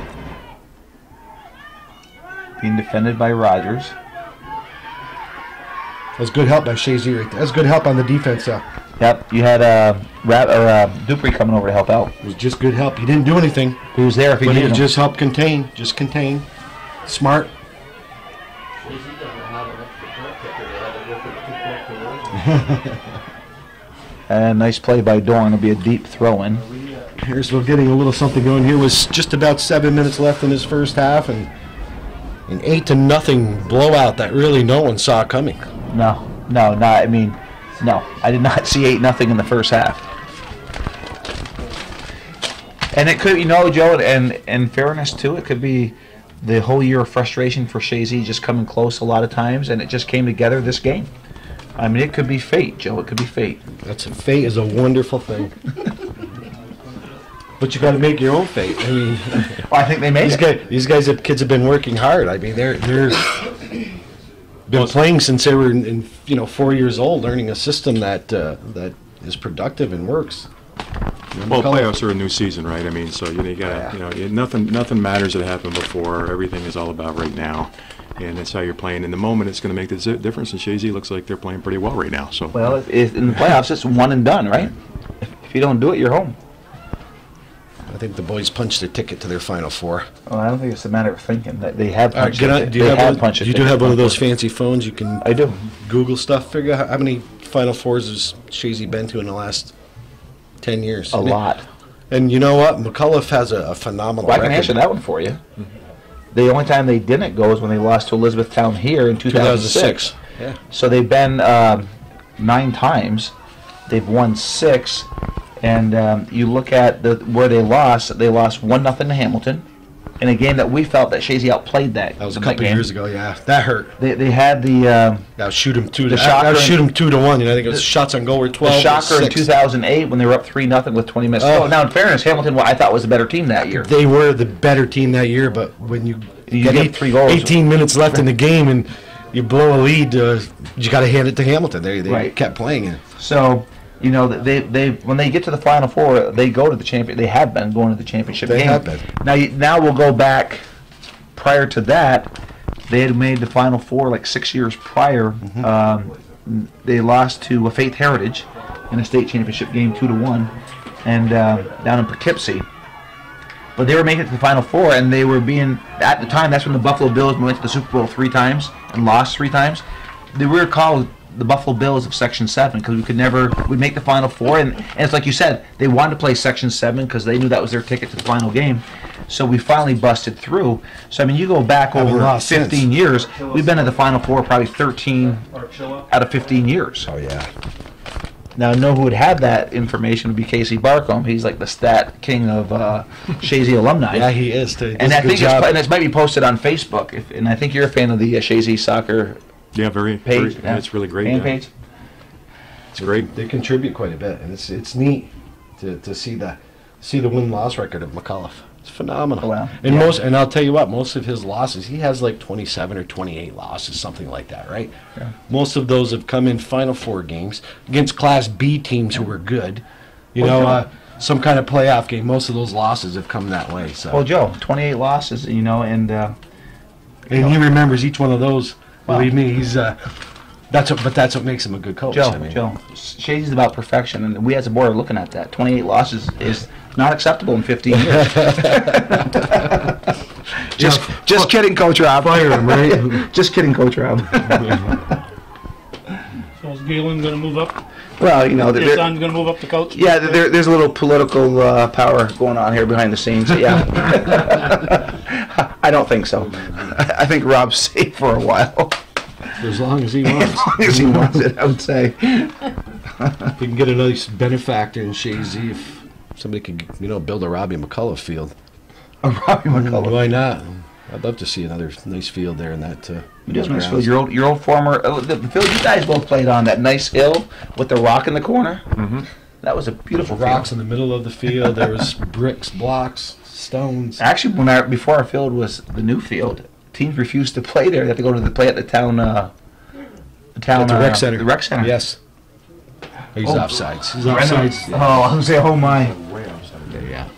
Being defended by Rogers. That was good help by Chazy right there. That was good help on the defense. Yep, you had Dupree coming over to help out. It was just good help. He didn't do anything, He was there if he but he needed him. just helped contain. Just contain. Smart. And nice play by Dorn. It'll be a deep throw-in. Harrisville getting a little something going here. Was just about 7 minutes left in his first half, and an 8-0 blowout that really no one saw coming. No, I did not see 8-0 in the first half. And it could, Joe, and in fairness too, it could be the whole year of frustration for Chazy just coming close a lot of times, and it just came together this game. I mean, it could be fate, Joe. It could be fate. Fate is a wonderful thing. But you got to make your own fate. I mean, Well, I think they made it. these kids have been working hard. I mean, they're been playing since they were in 4 years old, learning a system that is productive and works. Well, playoffs are a new season, right? I mean, so you got nothing matters that happened before. Everything is all about right now, and that's how you're playing in the moment. It's going to make the difference. And Chazy looks like they're playing pretty well right now. So Well, in the playoffs, it's one and done, right? If you don't do it, you're home. I think the boys punched their ticket to their Final Four. Well, I don't think it's a matter of thinking. They have punched Do it. you have one of those fancy phones you can I do. Google stuff? Figure out how many Final Fours has Chazy been to in the last 10 years? A lot. And you know what? McCullough has a phenomenal Well, I can record. answer that one for you. The only time they didn't go is when they lost to Elizabethtown here in 2006. Yeah. So they've been 9 times. They've won 6. And you look at where they lost 1-0 to Hamilton in a game that we felt that Chazy outplayed that. That was a couple years ago, yeah. That hurt. They had the Shoot him 2 to shocker shoot him 2-1. I think it was shots on goal were 12. shocker in 2008 when they were up 3-0 with 20 minutes. Oh. Now, in fairness, Hamilton, I thought was the better team that year. They were the better team that year, but when you get 3 goals. 18 minutes left in the game and you blow a lead, you got to hand it to Hamilton. They Right. kept playing it. So, they when they get to the Final Four, they go to the champion. They have been going to the championship They game. have been. Now we'll go back. Prior to that, they had made the Final Four like 6 years prior. They lost to Faith Heritage in a state championship game 2-1, and down in Poughkeepsie. But they were making it to the Final Four, and they were being at the time. That's when the Buffalo Bills went to the Super Bowl 3 times and lost 3 times. They were called the Buffalo Bills of Section 7 because we'd make the Final Four, and it's like you said, they wanted to play Section 7 because they knew that was their ticket to the final game. So we finally busted through. So I mean, you go back over 15 years, we've been at the Final Four probably 13 out of 15 years. Oh, yeah. Now, know who would have that information would be Casey Barcombe. He's like the stat king of Chazy alumni. Yeah, he is. And I think it might be posted on Facebook. And I think you're a fan of the Chazy soccer yeah, page. it's really great. Fan Yeah. page. It's great. They contribute quite a bit, and it's neat to see the win-loss record of McCullough. It's phenomenal. Wow. And Yeah. and I'll tell you what, most of his losses, he has like 27 or 28 losses, something like that, right? Yeah. Most of those have come in Final Four games against Class B teams who were good. Some kind of playoff game. Most of those losses have come that way. So. Well, Joe, 28 losses, and he remembers each one of those. Wow. Believe me, he's that's what makes him a good coach. Joe, I mean. Chazy's about perfection, and we as a board are looking at that. 28 losses is not acceptable in 15 years. just kidding, Coach Rob. Fire him, right? Just kidding, Coach Rob. So is Galen going to move up? Well, His son's going to move up to coach? yeah, there's a little political power going on here behind the scenes. Yeah, I don't think so. I think Rob's safe for a while. For as long as he wants. As long as he wants it, I would say. You can get a nice benefactor in Chazy if somebody could, build a Robbie McCullough field. Robbie McCullough. Why not? I'd love to see another nice field there in that. Nice field. Your old former the field you guys both played on, that nice hill with the rock in the corner. Mm-hmm. That was a beautiful rocks field. in the middle of the field. There was bricks, blocks, stones. Actually, before our field was the new field, teams refused to play there. They had to go to play at the town. At the rec center. The rec center. Yes. He's offsides. He's offsides. Oh, I was gonna say, oh my. Way outside. Yeah.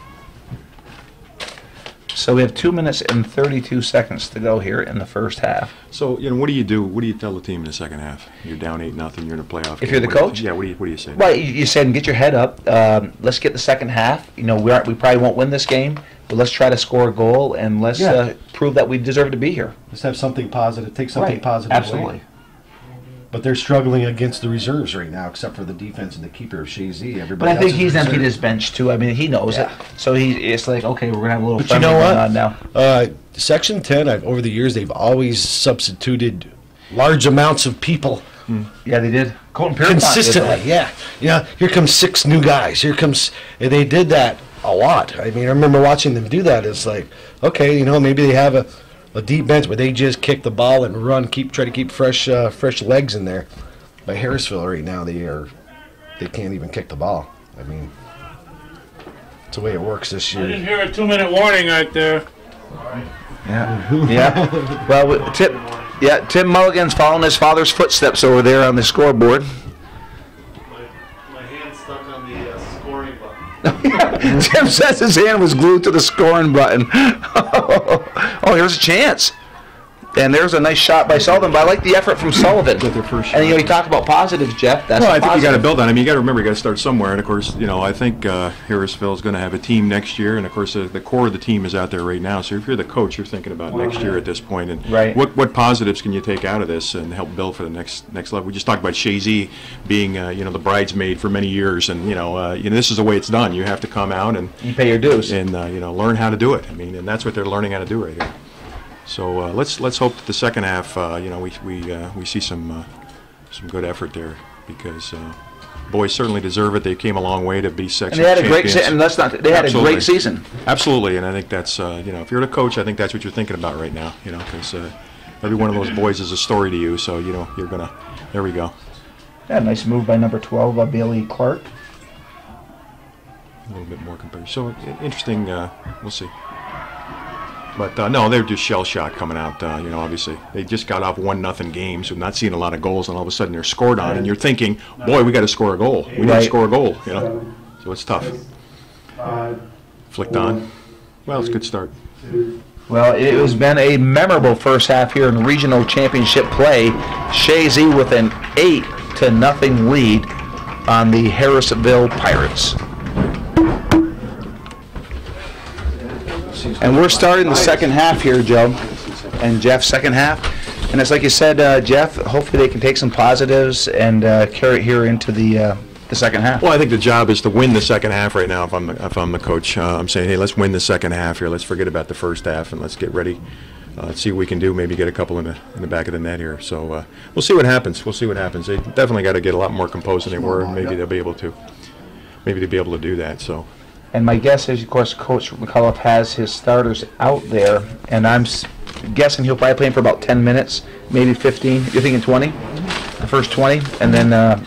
So we have 2 minutes and 32 seconds to go here in the first half. So, what do you do? What do you tell the team in the second half? You're down 8-0. You're in a playoff. If game. you're the coach? Yeah. What do you say? Well, you said, get your head up. Let's get the second half. We probably won't win this game, but let's try to score a goal and let's prove that we deserve to be here. Let's have something positive. Take something positive Absolutely. away. But they're struggling against the reserves right now, except for the defense and the keeper of Chazy. Everybody But I think else is he's emptied reserve. his bench too. I mean, he knows it. So it's like, okay, we're gonna have a little. But you friendly know going what? on now. Section 10, over the years, they've always substituted large amounts of people Yeah, they did. Colton Pierpont did consistently. that. Yeah. Here comes 6 new guys. And they did that a lot. I mean, I remember watching them do that. It's like, okay, maybe they have a deep bench, but they just kick the ball and run, try to keep fresh legs in there. By Harrisville right now, they can't even kick the ball. I mean, it's the way it works this I year. didn't hear a 2-minute warning right there. Yeah. Yeah. Well, Tim Mulligan's following his father's footsteps over there on the scoreboard. My hand's stuck on the scoring button. Tim says his hand was glued to the scoring button. Oh, here's a chance. And there's a nice shot by Sullivan, but I like the effort from Sullivan. With their first And shot. you talk about positives, Jeff. That's Well, I a think you got to positive. build on it. I mean, you got to remember, you got to start somewhere. And of course, I think Harrisville is going to have a team next year. And of course, the core of the team is out there right now. So if you're the coach, you're thinking about next year at this point. And Right. what positives can you take out of this and help build for the next level? We just talked about Chazy being the bridesmaid for many years, and this is the way it's done. You have to come out and You pay your dues. learn how to do it. I mean, and that's what they're learning how to do right here. So let's hope that the second half, we see some good effort there, because boys certainly deserve it. They came a long way to be section And they had a great champions. they had a Absolutely. great season. Absolutely, and I think that's if you're the coach, I think that's what you're thinking about right now. Because every one of those boys is a story to you. So you're gonna. There we go. Yeah, nice move by number 12, Bailey Clark. A little bit more compared. So interesting. We'll see. But no, they're just shell shock coming out. Obviously they just got off 1-0 games, so not seeing a lot of goals, and all of a sudden they're scored on, and you're thinking, boy, we got to score a goal. We need to Right. score a goal. So it's tough. 5, Flicked on. Well, it's a good start. 2, Well, it has been a memorable first half here in regional championship play. Chazy with an 8-0 lead on the Harrisville Pirates. And we're starting the second half here, Joe and Jeff, second half. And it's like you said, Jeff, hopefully they can take some positives and carry it here into the second half. Well, I think the job is to win the second half right now. If I'm the coach, I'm saying, hey, let's win the second half here. Let's forget about the first half and let's get ready. Let's see what we can do. Maybe get a couple in the back of the net here. So we'll see what happens. We'll see what happens. They definitely got to get a lot more composed than they were, and maybe they'll be able to. Maybe they'll be able to do that. So. And my guess is, of course, Coach McCullough has his starters out there, and I'm guessing he'll probably play him for about 10 minutes, maybe 15. You're thinking 20? The first 20, and then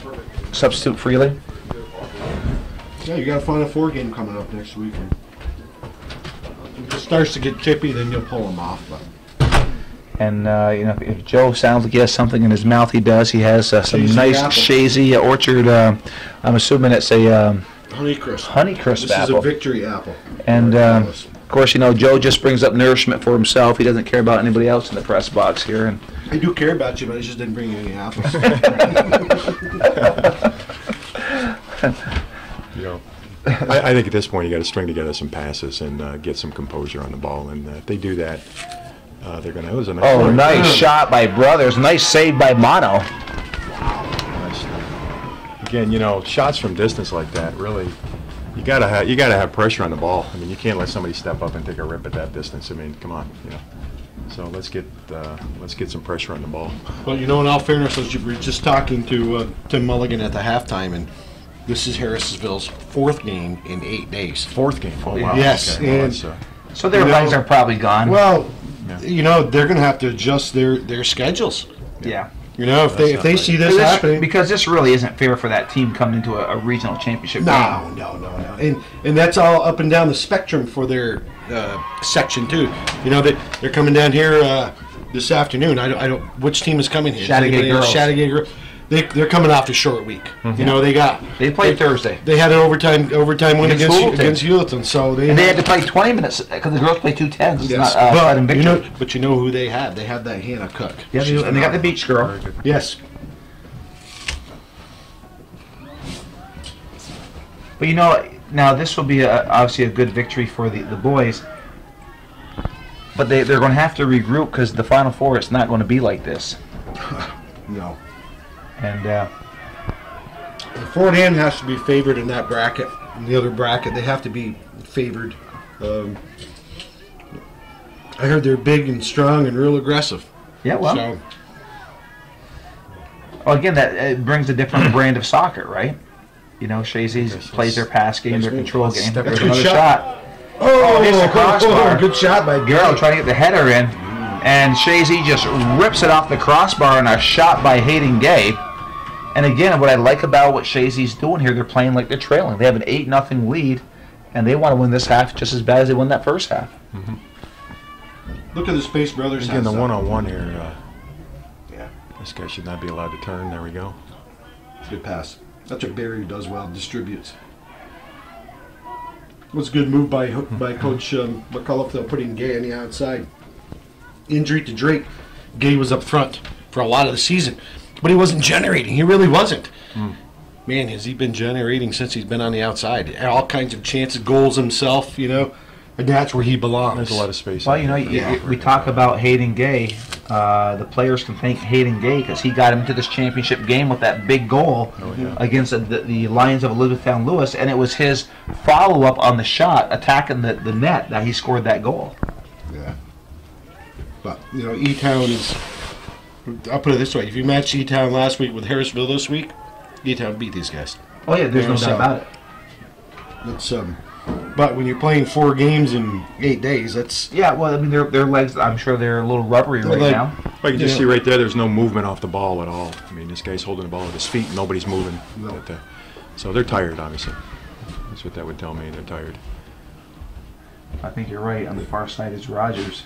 substitute freely? Yeah, you got a Final Four game coming up next weekend. If it starts to get chippy, then you'll pull them off. But And, if Joe sounds like he has something in his mouth, he does. He has some Chazy nice apple. Chazy orchard. I'm assuming it's a Honeycrisp. Honeycrisp This apple. is a victory apple. And, of course, Joe just brings up nourishment for himself. He doesn't care about anybody else in the press box here. And I do care about you, but I just didn't bring you any apples. I think at this point you got to string together some passes and get some composure on the ball, and if they do that, they're going to. It was a nice. oh, play. nice shot by Brothers. Nice save by Mono. Nice. Again, shots from distance like that, really, you gotta have pressure on the ball. I mean, you can't let somebody step up and take a rip at that distance. I mean, come on, So let's get some pressure on the ball. Well, in all fairness, we were just talking to Tim Mulligan at the halftime, and this is Harrisville's 4th game in 8 days. 4th game. Oh wow. Yes, Okay. Well, and that's, So their legs are probably gone. well, you know, they're going to have to adjust their schedules. Yeah. You know, if they see this happening, because this really isn't fair for that team coming into a regional championship game. No. And that's all up and down the spectrum for their section too. You know, they're coming down here this afternoon. I don't. Which team is coming here? Chattagate Girls. Chattagate Girls. They're coming off a short week. You know, they played Thursday. They had an overtime win against Hewlett, so they had to play 20 minutes because the girls play 2-10s. It's yes. not, but you know who they had? They had that Hannah Cook. Yeah, and they got the beach girl. Yes. But you know, now this will be obviously a good victory for the boys. But they're going to have to regroup because the Final Four is not going to be like this. No. And Fort Ann has to be favored in that bracket. In the other bracket, they have to be favored. I heard they're big and strong and real aggressive. Yeah, well. So, well, again, that it brings a different brand of soccer, right? You know, Chazy plays their pass game, their control game. There's another shot. Oh, hits the crossbar. Good shot by Garrow trying to get the header in. And Chazy just rips it off the crossbar and a shot by Hayden Gay. And again, what I like about what Chazy's doing here, they're playing like they're trailing. They have an 8-0 lead, and they want to win this half just as bad as they won that first half. Look at the Space Brothers. Again, the one-on-one here. Yeah. This guy should not be allowed to turn. There we go. Good pass. That's what Barry does well, distributes. Was a good move by Coach McCullough, though, putting Gay on the outside. Injury to Drake. Gay was up front for a lot of the season, but he wasn't generating. He really wasn't. Man, has he been generating since he's been on the outside? All kinds of chances, goals himself, you know, and that's where he belongs. There's a lot of space. Well, you know, we talk about Hayden Gay. The players can thank Hayden Gay because he got him to this championship game with that big goal against the Lions of Elizabethtown Lewis, and it was his follow-up on the shot, attacking the net, that he scored that goal. Yeah. But, you know, E-Town is, I'll put it this way, if you match E-Town last week with Harrisville this week, E-Town beat these guys. Oh, yeah, there's no doubt about it. It's, but when you're playing 4 games in 8 days, that's... Yeah, well, I mean, their legs, I'm sure they're a little rubbery right now. Well, you can just see right there, there's no movement off the ball at all. I mean, this guy's holding the ball with his feet, and nobody's moving. No. So they're tired, obviously. That's what that would tell me, they're tired. I think you're right. On the far side is Rogers.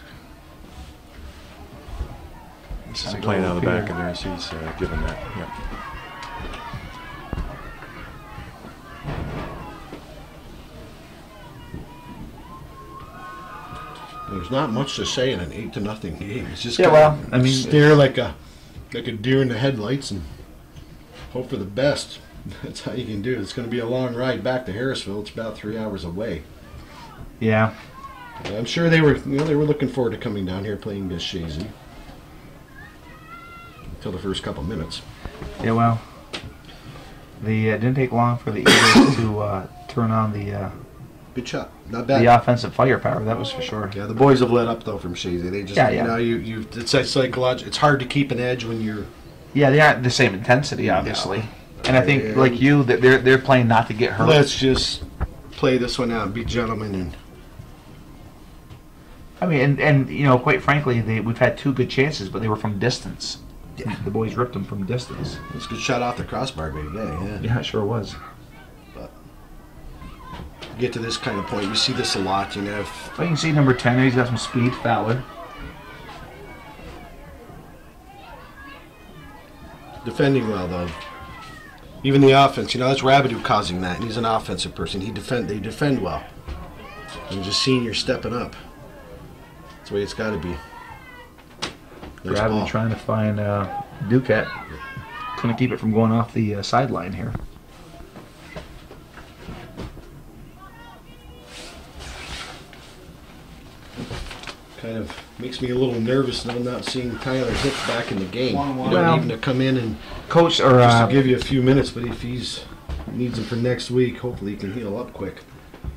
This is playing out of the back, and there's he's giving that. Yeah. There's not much to say in an 8-0 game. It's just stare like a deer in the headlights and hope for the best. That's how you can do it. It's going to be a long ride back to Harrisville. It's about 3 hours away. Yeah. I'm sure they were looking forward to coming down here playing Miss Chazy. Until the first couple minutes. Yeah, well, it didn't take long for the Eagles to turn on the good shot, not bad. The offensive firepower, that was for sure. Yeah, the boys have let up though from Chazy. They just, you know, it's psychological. It's hard to keep an edge when you're. Yeah, they aren't the same intensity, obviously. No. And I think, like you, that they're playing not to get hurt. Let's just play this one out and be gentlemen. And I mean, and you know, quite frankly, we've had 2 good chances, but they were from distance. Yeah. The boys ripped them from distance. It was a good shot off the crossbar, baby. Yeah, it sure was. But you get to this kind of point, you see this a lot, you know. Well, you can see number 10 there. He's got some speed, Fowler. Defending well, though. Even the offense, you know, that's Rabideau causing that, and he's an offensive person. They defend well. And just seeing you're stepping up. That's the way it's got to be. Nice Rabideau trying to find Duquette. Couldn't keep it from going off the sideline here. Kind of makes me a little nervous now not seeing Tyler Hicks back in the game. You don't even to come in and coach or just to give you a few minutes, but if he's needs him for next week, hopefully he can heal up quick.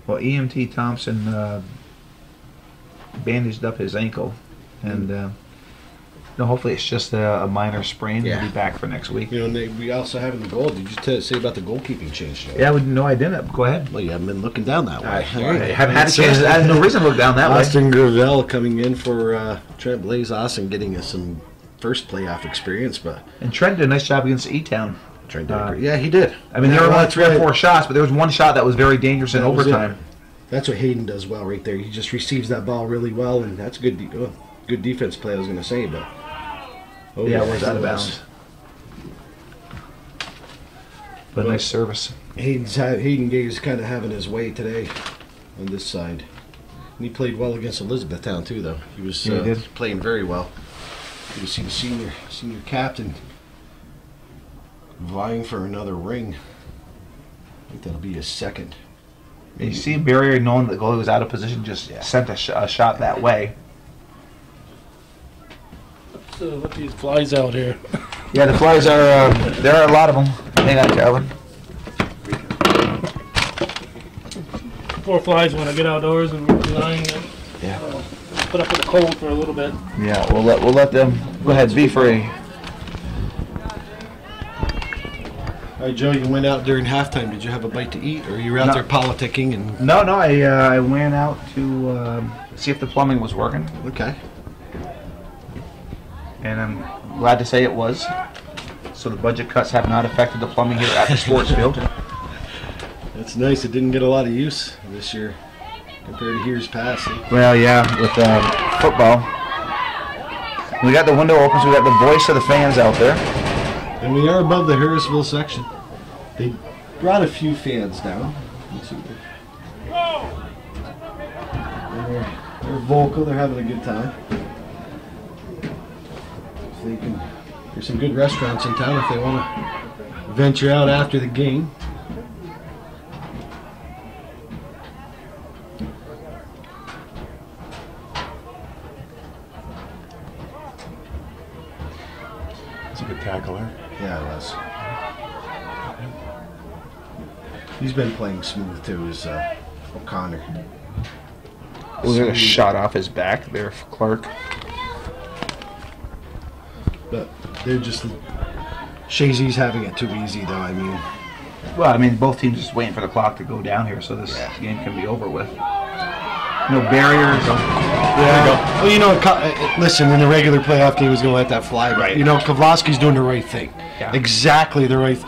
Well, EMT Thompson bandaged up his ankle, and No, hopefully it's just a minor sprain. Yeah. He'll be back for next week. You know, and we also have in the goal. Did you say about the goalkeeping change? Yeah, no, I didn't. Go ahead. Well, you haven't been looking down that way. I haven't had a chance. I have no reason to look down that way. Austin Gravel coming in for Trent Blaze. Austin getting us some first playoff experience, but And Trent did a nice job against E-Town. Trent did yeah, he did. I mean, there were only 3 or 4 shots, but there was one shot that was very dangerous in That was it. overtime. That's what Hayden does well right there. He just receives that ball really well, and that's good. Good defense play. I was going to say, but Yeah, it was out of bounds. But nice service. Hayden Gay is kind of having his way today on this side. And he played well against Elizabethtown too, though. He was Yeah, he did. playing very well. You see the senior captain vying for another ring. I think that'll be his second. You see Barrier, knowing the goalie was out of position, just sent a shot that way. So let these flies out here. Yeah, the Flyers are, there are a lot of them. Hang on, Calvin. 4 flies when I get outdoors and we're lying. Yeah. Put up with the cold for a little bit. Yeah, we'll let them, go ahead, be free. All right, Joe, you went out during halftime. Did you have a bite to eat, or you were out there politicking? And No, I went out to see if the plumbing was working, okay. and I'm glad to say it was. So the budget cuts have not affected the plumbing here at the sports field. That's nice. It didn't get a lot of use this year compared to years past. Well, yeah, with football. We got the window open, so we got the voice of the fans out there. And we are above the Harrisville section. They brought a few fans down. They're vocal. They're having a good time. If they can, there's some good restaurants in town if they want to venture out after the game. It's a good tackle there. Yeah, it was. He's been playing smooth too, is O'Connor. Was there a shot off his back there for Clark? But they're just... Chazy's having it too easy, though. I mean... Well, I mean, both teams just waiting for the clock to go down here so this game can be over with. No barriers. Yeah. Well, you know, listen, in the regular playoff game, he's going to let that fly. But, Right. you know, Kovlowski's doing the right thing. Yeah. Exactly the right...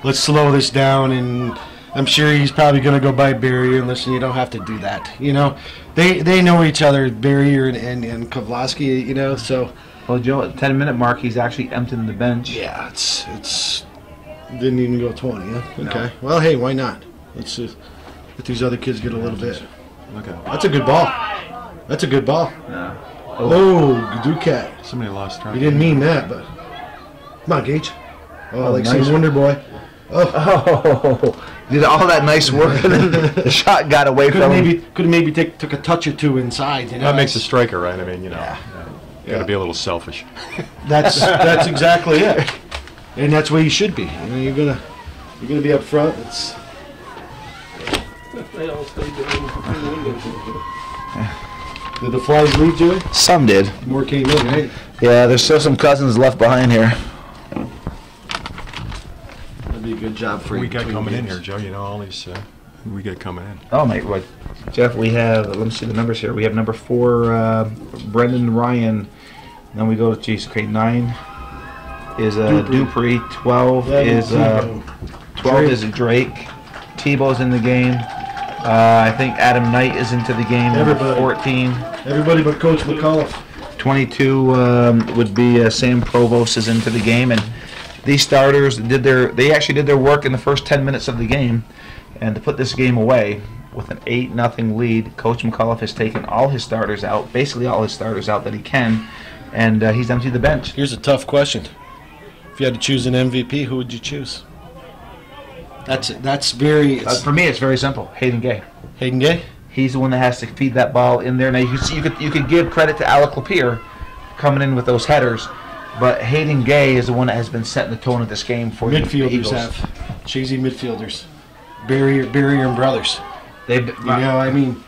Let's slow this down, and I'm sure he's probably going to go by Barrier, and listen, you don't have to do that. You know, they know each other, Barrier and Kovlowski, you know, so... Well, Joe, at the 10-minute mark, he's actually emptying the bench. Yeah, it's didn't even go 20, huh? Okay. Well, hey, why not? Let's just let these other kids get a little bit. Look at That's a good ball. That's a good ball. Yeah. Oh, Ducat. somebody lost track. You didn't mean that, but come on, Gage. Oh, like nice. some Wonder Boy. Oh, did all that nice work, and then the shot got away Could from him. have maybe took a touch or two inside. You know, That makes a striker, right? I mean, you know, got Yeah. to be a little selfish. That's exactly it, and that's where you should be. You know, you're gonna be up front. It's They all stayed there in the windows. did the Flies leave, Joey? Some did. More came in, right? Yeah, there's still some cousins left behind here. That'd be a good job for you. We got between coming in games. here, Joe. You know, all these we got coming in. Oh, mate, what? Jeff, we have, let me see the numbers here. We have number 4, Brendan Ryan. Then we go to, geez, okay, 9 is Dupree. 12 is 12 is Drake. Tebow's in the game. I think Adam Knight is into the game. Number Everybody. 14. Everybody but Coach McCullough. 22 would be Sam Provost is into the game, and these starters they actually did their work in the first 10 minutes of the game, and to put this game away with an 8-0 lead, Coach McCullough has taken all his starters out, basically all his starters out that he can, and he's emptied the bench. Here's a tough question. If you had to choose an MVP, who would you choose? That's very For me, it's very simple. Hayden Gay. Hayden Gay. He's the one that has to feed that ball in there. Now you could give credit to Alec Lapeer coming in with those headers, but Hayden Gay is the one that has been setting the tone of this game for the Midfielders Eagles. have Chazy midfielders, Barrier and Brothers. They've, You know, I mean,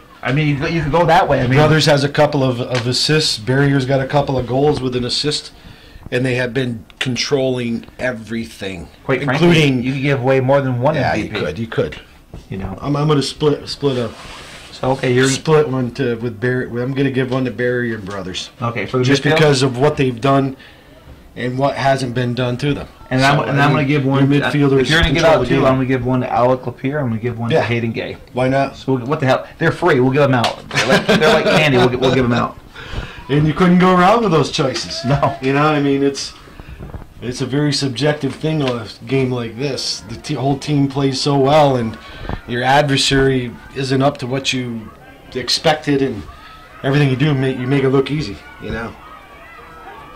you could go that way. I mean, Brothers has a couple of assists. Barrier's got a couple of goals with an assist. and they have been controlling everything, Quite including. frankly, you could give away more than one Yeah, MVP. you could. You know. I'm going to split So okay, you're split one with Barry. I'm going to give one to Barry and Brothers. okay for the Just midfield? because of what they've done and what hasn't been done to them. And So, I'm going to give one. your midfielders If you're going to give control out the two, game. I'm going to give one to Alec Lapeer. I'm going to give one Yeah. to Hayden Gay. Why not? So what the hell? They're free. We'll give them out. They're like candy. We'll give them out. And you couldn't go wrong with those choices. No. You know, I mean, it's a very subjective thing on a game like this. The whole team plays so well, and your adversary isn't up to what you expected, and everything you do, you make it look easy. You know.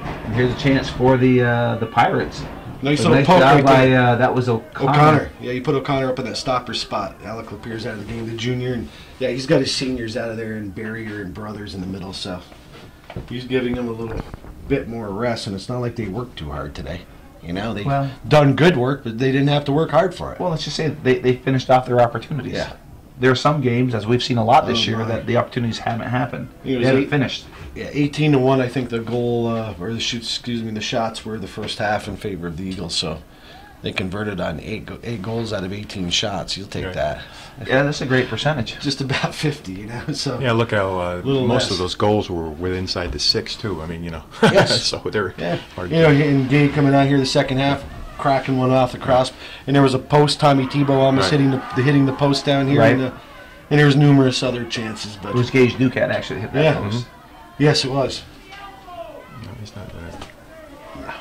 And here's a chance for the Pirates. Nice So little nice poke job right by there. that was O'Connor. O'Connor. Yeah, you put O'Connor up in that stopper spot. Alec Lapierre's out of the game, the junior, and yeah, he's got his seniors out of there, and Barrier and Brothers in the middle. So he's giving them a little bit more rest, and it's not like they worked too hard today. You know, they've Well- done good work, but they didn't have to work hard for it. Well, let's just say they finished off their opportunities. Yeah. There are some games, as we've seen a lot this Oh, year, my. that the opportunities haven't happened. It They was haven't eight- finished. Yeah, 18-1. I think the goal or the shoots, the shots were the first half in favor of the Eagles. So they converted on eight goals out of 18 shots. You'll take Right. that. Yeah, that's a great percentage. Just about 50, you know. So Yeah, look how Little most less. of those goals were within inside the 6 too. I mean, you know. Yes. So they're yeah, hard you know, and Gay coming out here the second half, cracking one off the cross, and there was a post. Tommy Tebow almost Right. hitting the post down here, Right. and there was numerous other chances. But It was Gage Ducat actually hit that Yeah. post. yes, it was. No, he's not there.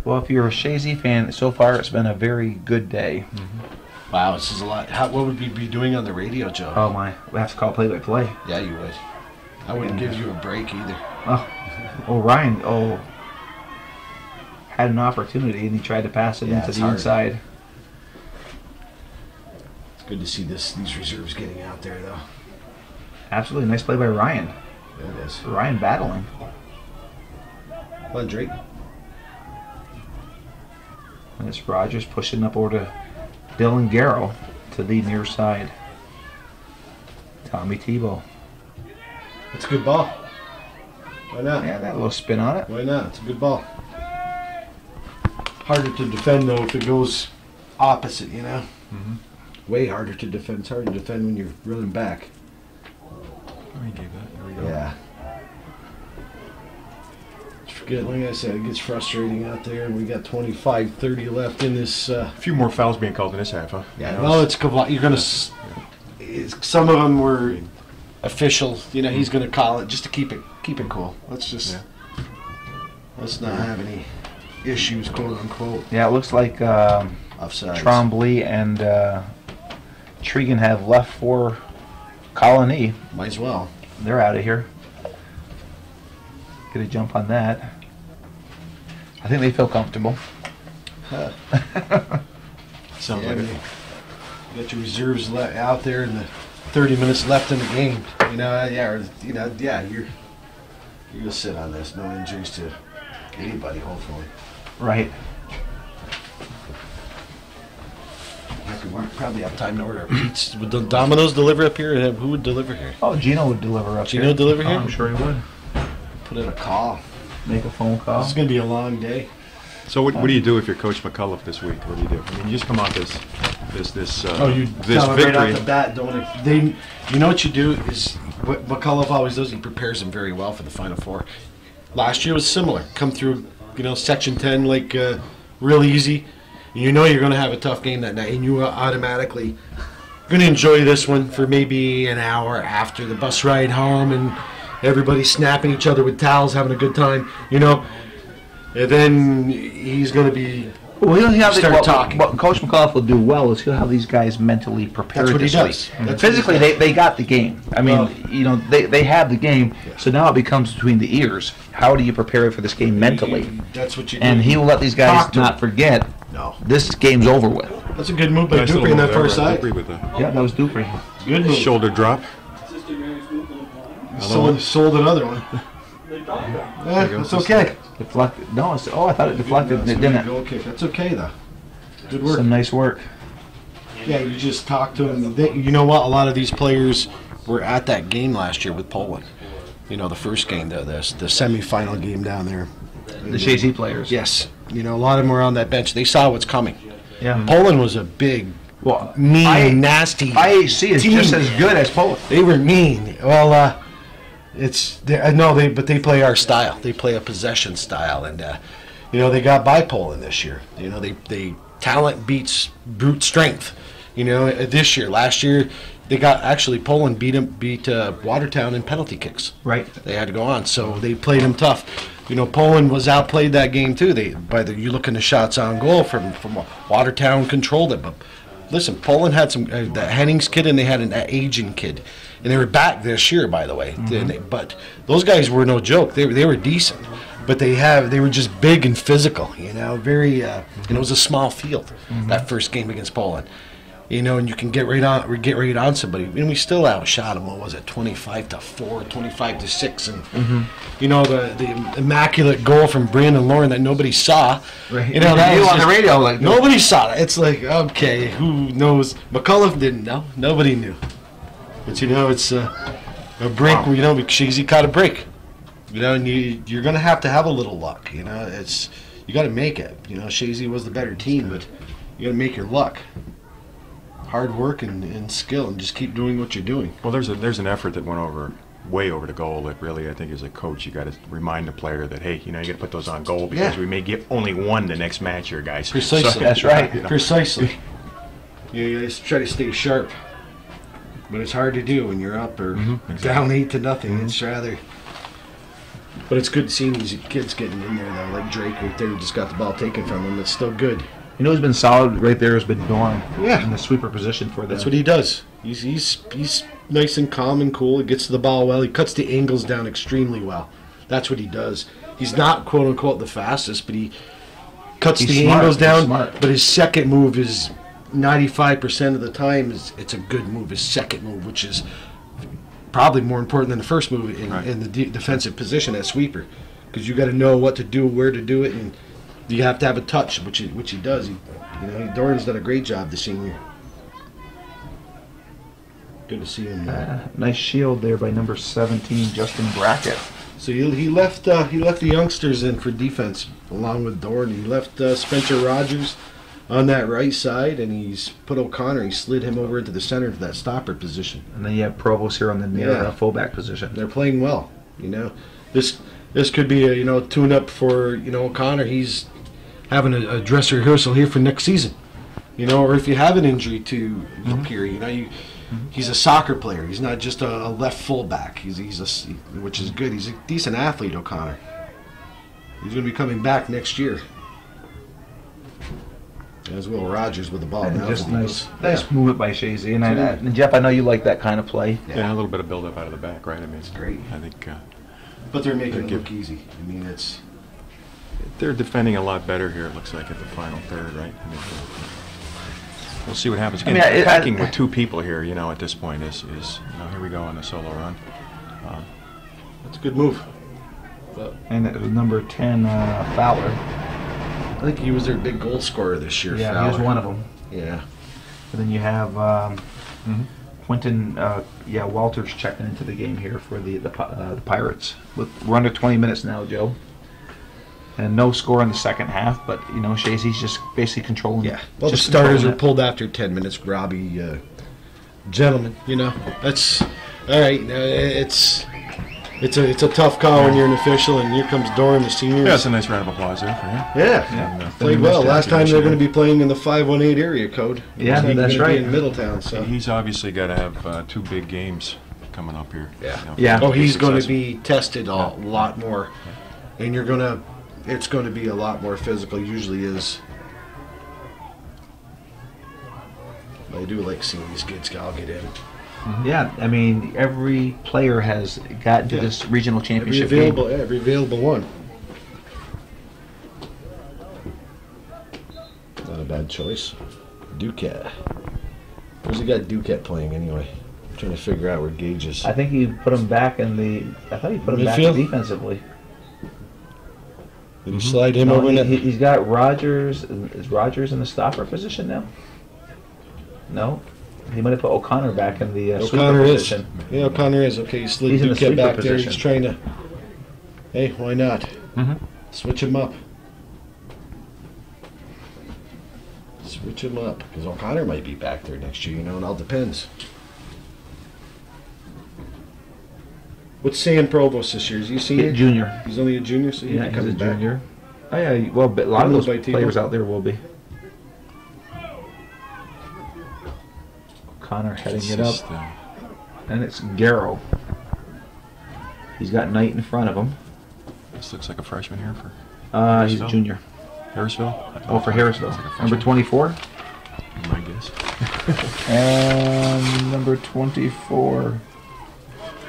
Well, if you're a Chazy fan, so far it's been a very good day. Wow, this is a lot. What would we be doing on the radio, Joe? Oh my, we have to call play-by-play. Yeah, you would. I wouldn't give you a break either. Oh, Ryan, had an opportunity and he tried to pass it Yeah, into it's the hard. inside. It's good to see these reserves getting out there, though. Absolutely nice play by Ryan. There it is. Ryan battling. Come on, Drake. And it's Rogers pushing up over to Dylan Garrow to the near side. Tommy Tebow. It's a good ball. Why not? Yeah, got a little spin on it. Why not? It's a good ball. Harder to defend, though, if it goes opposite, you know? Way harder to defend. It's hard to defend when you're running back. Oh, he gave that. There we go. Yeah. Like I said, it gets frustrating out there, and we got 25-30 left in this. A few more fouls being called in this half, huh? Yeah, well, it's you're gonna. Some of them were official. You know, he's gonna call it just to keep it cool. Let's not have any issues, quote unquote. Yeah, it looks like Offsides. Trombley and Tregan have left for Colony. Might as well. They're out of here. Get a jump on that. I think they feel comfortable. Sounds Yeah, like you it. got your reserves out there, and the 30 minutes left in the game. You know, you're gonna sit on this. No injuries to anybody, hopefully. Right. We probably have time to order pizza. Would the Domino's deliver up here? Who would deliver here? Oh, Gino would deliver up Gino here. deliver here? Oh, I'm sure he would. Put in a call. Make a phone call. This is gonna be a long day. So what do you do if you're Coach McCullough this week? What do you do? I mean, you just come off this You this tell them victory. right off the bat, don't it? You know what you do is what McCullough always does. He prepares them very well for the Final Four. Last year was similar. Come through, Section 10 like real easy. And you know you're going to have a tough game that night, and you are automatically going to enjoy this one for maybe an hour after the bus ride home, and everybody's snapping each other with towels, having a good time. And then he's going to be. Well, he'll have Start talking. What Coach McCullough will do well is he'll have these guys mentally prepared. That's what he this does. week. That's Physically, what he does. they got the game. I mean, they have the game. So now it becomes between the ears. How do you prepare for this game mentally? That's what you do. And he will let these guys Talk to not them. forget No. this game's over with. That's a good move by Nice little Dupree in move that there, far right? side. Dupree with the Yeah, that was Dupree. Good move. shoulder drop. Sold another one. Yeah, you go. that's okay. Deflected. No, I thought it deflected and it That's a didn't. goal kick. That's okay though. Good work. Some nice work. Yeah, you just talk to them. You know what? A lot of these players were at that game last year with Poland. You know, the first game, the semifinal game down there. The Chazy players. Yes. You know, a lot of them were on that bench. They saw what's coming. Yeah. Poland was a big, Well, mean, nasty IHC is team. just as good as Poland. They were mean. Well, but they play our style. They play a possession style, and you know, they got by Poland this year. You know, they talent beats brute strength. You know, this year, last year, Poland beat Watertown in penalty kicks. Right. They had to go on, so they played them tough. You know, Poland was outplayed that game too. You look in the shots on goal from Watertown controlled it, but listen, Poland had some the Hennings kid, and they had an aging kid, and they were back this year, by the way. But those guys were no joke. They were decent, but they were just big and physical. You know, very and it was a small field that first game against Poland. You know, and you can get right on somebody, and we still outshot them. What was it, 25-4, 25-6, and you know the immaculate goal from Brandon Lauren that nobody saw. Right. You know, that You was on the just- radio like nobody saw it. It's like, okay, who knows? McCullough didn't know. Nobody knew. But you know, it's a break. Wow. You know, Chazy caught a break. You know, and you're gonna have to have a little luck. You know, you got to make it. You know, Chazy was the better team, but you got to make your luck. Hard work and skill, and just keep doing what you're doing. Well, there's an effort that went way over the goal. That really, I think, as a coach, you got to remind the player that, hey, you know, you got to put those on goal because we may get only one the next match here, guys. Precisely. So, That's right. you know. Precisely. You just try to stay sharp, but it's hard to do when you're up or down 8-0. It's rather. But it's good seeing these kids getting in there though, like Drake right there, who just got the ball taken from him. It's still good. You know who's been solid right there has been Dorn. Yeah. In the sweeper position for them. That's what he does. He's nice and calm and cool. He gets to the ball well. He cuts the angles down extremely well. That's what he does. He's not quote unquote the fastest, but he cuts He's the smart. angles He's down. smart. But his second move is 95% of the time it's a good move. His second move, which is probably more important than the first move in the defensive position as sweeper, because you got to know what to do, where to do it, and you have to have a touch, which he does. Doran's done a great job this senior. Good to see him. Nice shield there by number 17, Justin Brackett. So he left the youngsters in for defense along with Doran. He left Spencer Rogers on that right side, and he's put O'Connor. He slid him over into the center to that stopper position. And then you have Provost here on the near Yeah. fullback position. They're playing well. You know, this could be a tune up for O'Connor. He's having a dress rehearsal here for next season. Or if you have an injury to Lapiri, he's a soccer player. He's not just a left fullback. Which is good. He's a decent athlete, O'Connor. He's going to be coming back next year. As Will Rogers with the ball now. Just nice movement by Chazy. And Jeff, I know you like that kind of play. Yeah, a little bit of build up out of the back, right? I mean, it's great. I think. But they're making it look easy. I mean, They're defending a lot better here, it looks like, at the final third, right? I mean, we'll see what happens. Again, attacking with two people here, at this point is here we go on the solo run. That's a good move. And it was number 10, Fowler. I think he was their big goal scorer this year. Yeah, Fowler. he was one of them. Yeah. And then you have Quentin, Walters checking into the game here for the Pirates. We're under 20 minutes now, Joe. And no score in the second half, but Chazy's just basically controlling. Yeah. Well, the starters are pulled after 10 minutes. Robbie, gentlemen, that's all right. It's a tough call when you're an official, and here comes Doran, the senior. Yeah, that's a nice round of applause there for him. Yeah. Played well. Last time they're going to be playing in the 518 area code. Yeah, that's right. In Middletown, so He's obviously got to have two big games coming up here. Yeah. Oh, he's going to be tested a lot more, and it's going to be a lot more physical. Usually is. I do like seeing these kids all get in. Yeah, I mean, every player has gotten to this regional championship game. Every available one. Not a bad choice. Duquette. Where's he got Duquette playing anyway? I'm trying to figure out where Gage is. I think he put him back in the. I thought he put him back Midfield? defensively. Did he slide him No, over in that? he's got Rogers. Is Rogers in the stopper position now? No. He might have put O'Connor back in the sweeper O'Connor is. position. Yeah, O'Connor is. Okay, you slid He's in the Duquette sweeper back there. position. He's trying to. Hey, why not? Mm-hmm. Switch him up. Switch him up. Because O'Connor might be back there next year, it all depends. What's Sam Provost this year? Is he a senior? Junior. He's only a junior, so he'll Yeah, be he's coming a back. junior. Oh yeah, well, but a lot of those By Tebow. players out there will be. O'Connor heading it up, and it's Garrow. He's got Knight in front of him. This looks like a freshman here for He's a Harrisville? junior. Harrisville. Oh, for Harrisville. Number 24. My guess. And number 24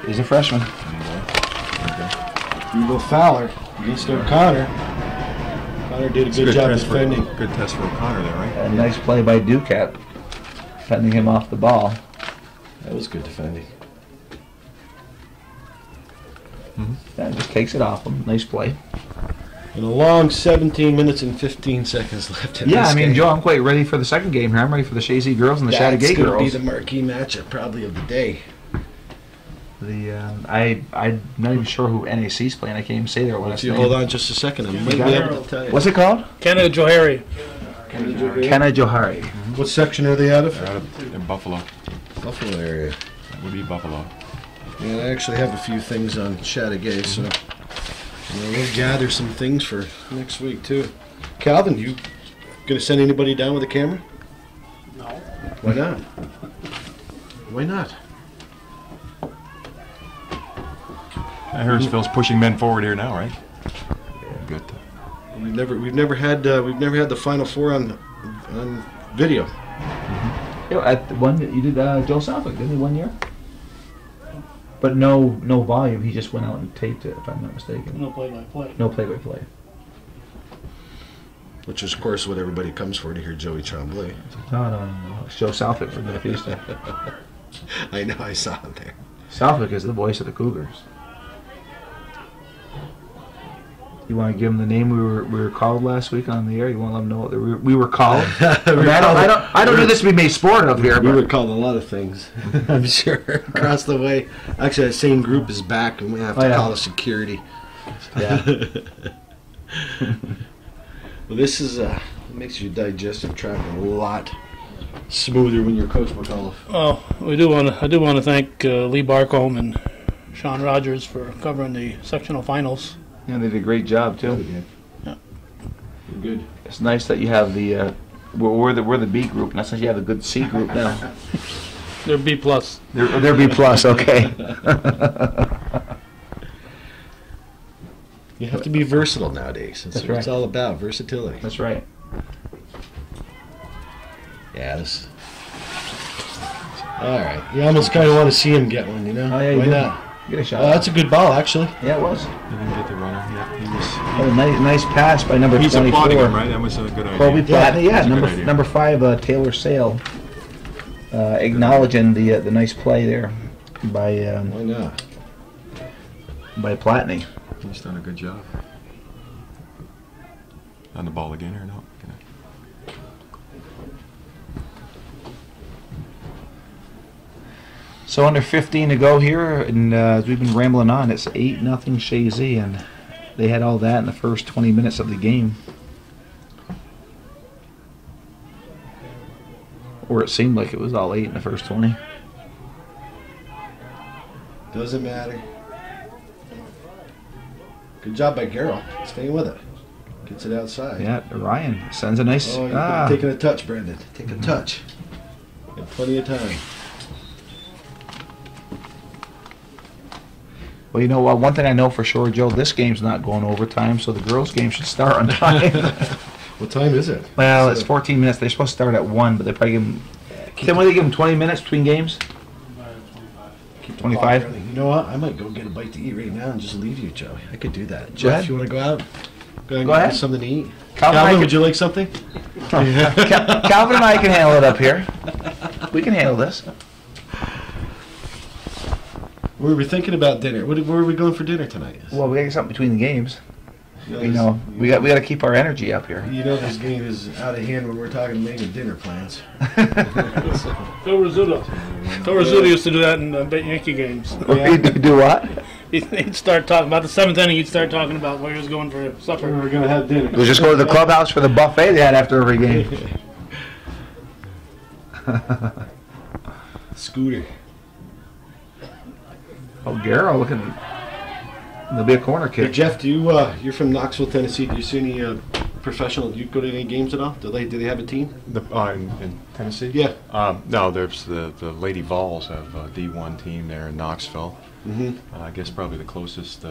is a freshman. Hugo Fowler against O'Connor. O'Connor did a good job defending. Good test for O'Connor there, right? A nice play by Duquette, fending him off the ball. That was good defending. Yeah, just takes it off him. Nice play. And a long 17 minutes and 15 seconds left in Yeah, this I mean, game. Joe, I'm quite ready for the second game here. I'm ready for the Chazy girls and the Chattagay That's going to be girls. the marquee matchup probably of the day. I'm not even sure who NAC's playing. I can't even say their last If you name. hold on just a second, I might be able to tell you. What's it called? Canada Johari. Kenna Johari. What section are they out of? They're out of in Buffalo. Buffalo area. That would be Buffalo. Yeah, I actually have a few things on Chattagay, so we'll gather some things for next week too. Calvin, you gonna send anybody down with a camera? No. Why not? Why not? Harrisville's pushing men forward here now, right? Good. We've never had the Final Four on video. At the one you did, Joe Southwick, didn't he, 1 year? But no volume. He just went out and taped it, if I'm not mistaken. No play-by-play. No play-by-play. Which is, of course, what everybody comes for to hear Joey Tremblay. No. It's Joe Southwick from Northeastern. I know, I saw him there. Southwick is the voice of the Cougars. You want to give them the name we were called last week on the air? You want to let them know what we were called? I don't do this to be made sport of here, We but were called a lot of things, I'm sure, across the way. Actually, that same group is back, and we have to call it security. yeah. Well, this is it makes your digestive tract a lot smoother when you're Coach McAuliffe. Oh, I do want to thank Lee Barcombe and Sean Rogers for covering the sectional finals. Yeah, they did a great job too. You're good. It's nice that you have the we're the B group, and that's nice you have a good C group now. They're B plus. They're B plus, okay. You have to be versatile nowadays. That's what it's all about, versatility. That's right. Yeah, this. All right. You almost kind of want to see him get one, Oh yeah, Why you not? Get a shot. Oh, that's a good ball, actually. Yeah, it was. He didn't get the runner. Yeah, he was. Oh, nice pass by number He's 24. applauding him, right? That was a good idea. Colby Platt. Yeah, That's a good idea. number 5, Taylor Sale, acknowledging the nice play there by Why not? Platney. He's done a good job. On the ball again or no? So under 15 to go here, and as we've been rambling on, it's 8-0 Chazy, and they had all that in the first 20 minutes of the game. Or it seemed like it was all 8 in the first 20. Doesn't matter. Good job by Garrow. Staying with it. Gets it outside. Yeah, Ryan sends a nice... Oh, you're taking a touch, Brendan. Take a touch. Got plenty of time. Well, you know what? One thing I know for sure, Joe, this game's not going overtime, so the girls' game should start on time. What time is it? Well, it's 14 minutes. They're supposed to start at 1, but they probably give them... Tim, what do they give them, 20 minutes between games? 25? You know what? I might go get a bite to eat right now and just leave you, Joey. I could do that. Go Jeff, ahead. you want to go out? Go Go ahead. Get something to eat. Calvin, Would you like something? Calvin and I can handle it up here. We can handle this. We were thinking about dinner. Where are we going for dinner tonight? Well, we got to get something between the games. You know, we got to keep our energy up here. You know this game is out of hand when we're talking making dinner plans. Phil Rizzuto. Phil Rizzuto used to do that in Yankee games. Do what? He'd start talking about the 7th inning. He'd start talking about where he was going for supper. We're going to have dinner. We'll just go to the clubhouse for the buffet they had after every game. Scooter. Oh, Garrow looking. There'll be a corner Hey, kick. Jeff, you're from Knoxville, Tennessee. Do you see any professional? Do you go to any games at all? Do they have a team? In Tennessee? Yeah. No, there's the Lady Vols have a D1 team there in Knoxville. Mm-hmm. I guess probably the closest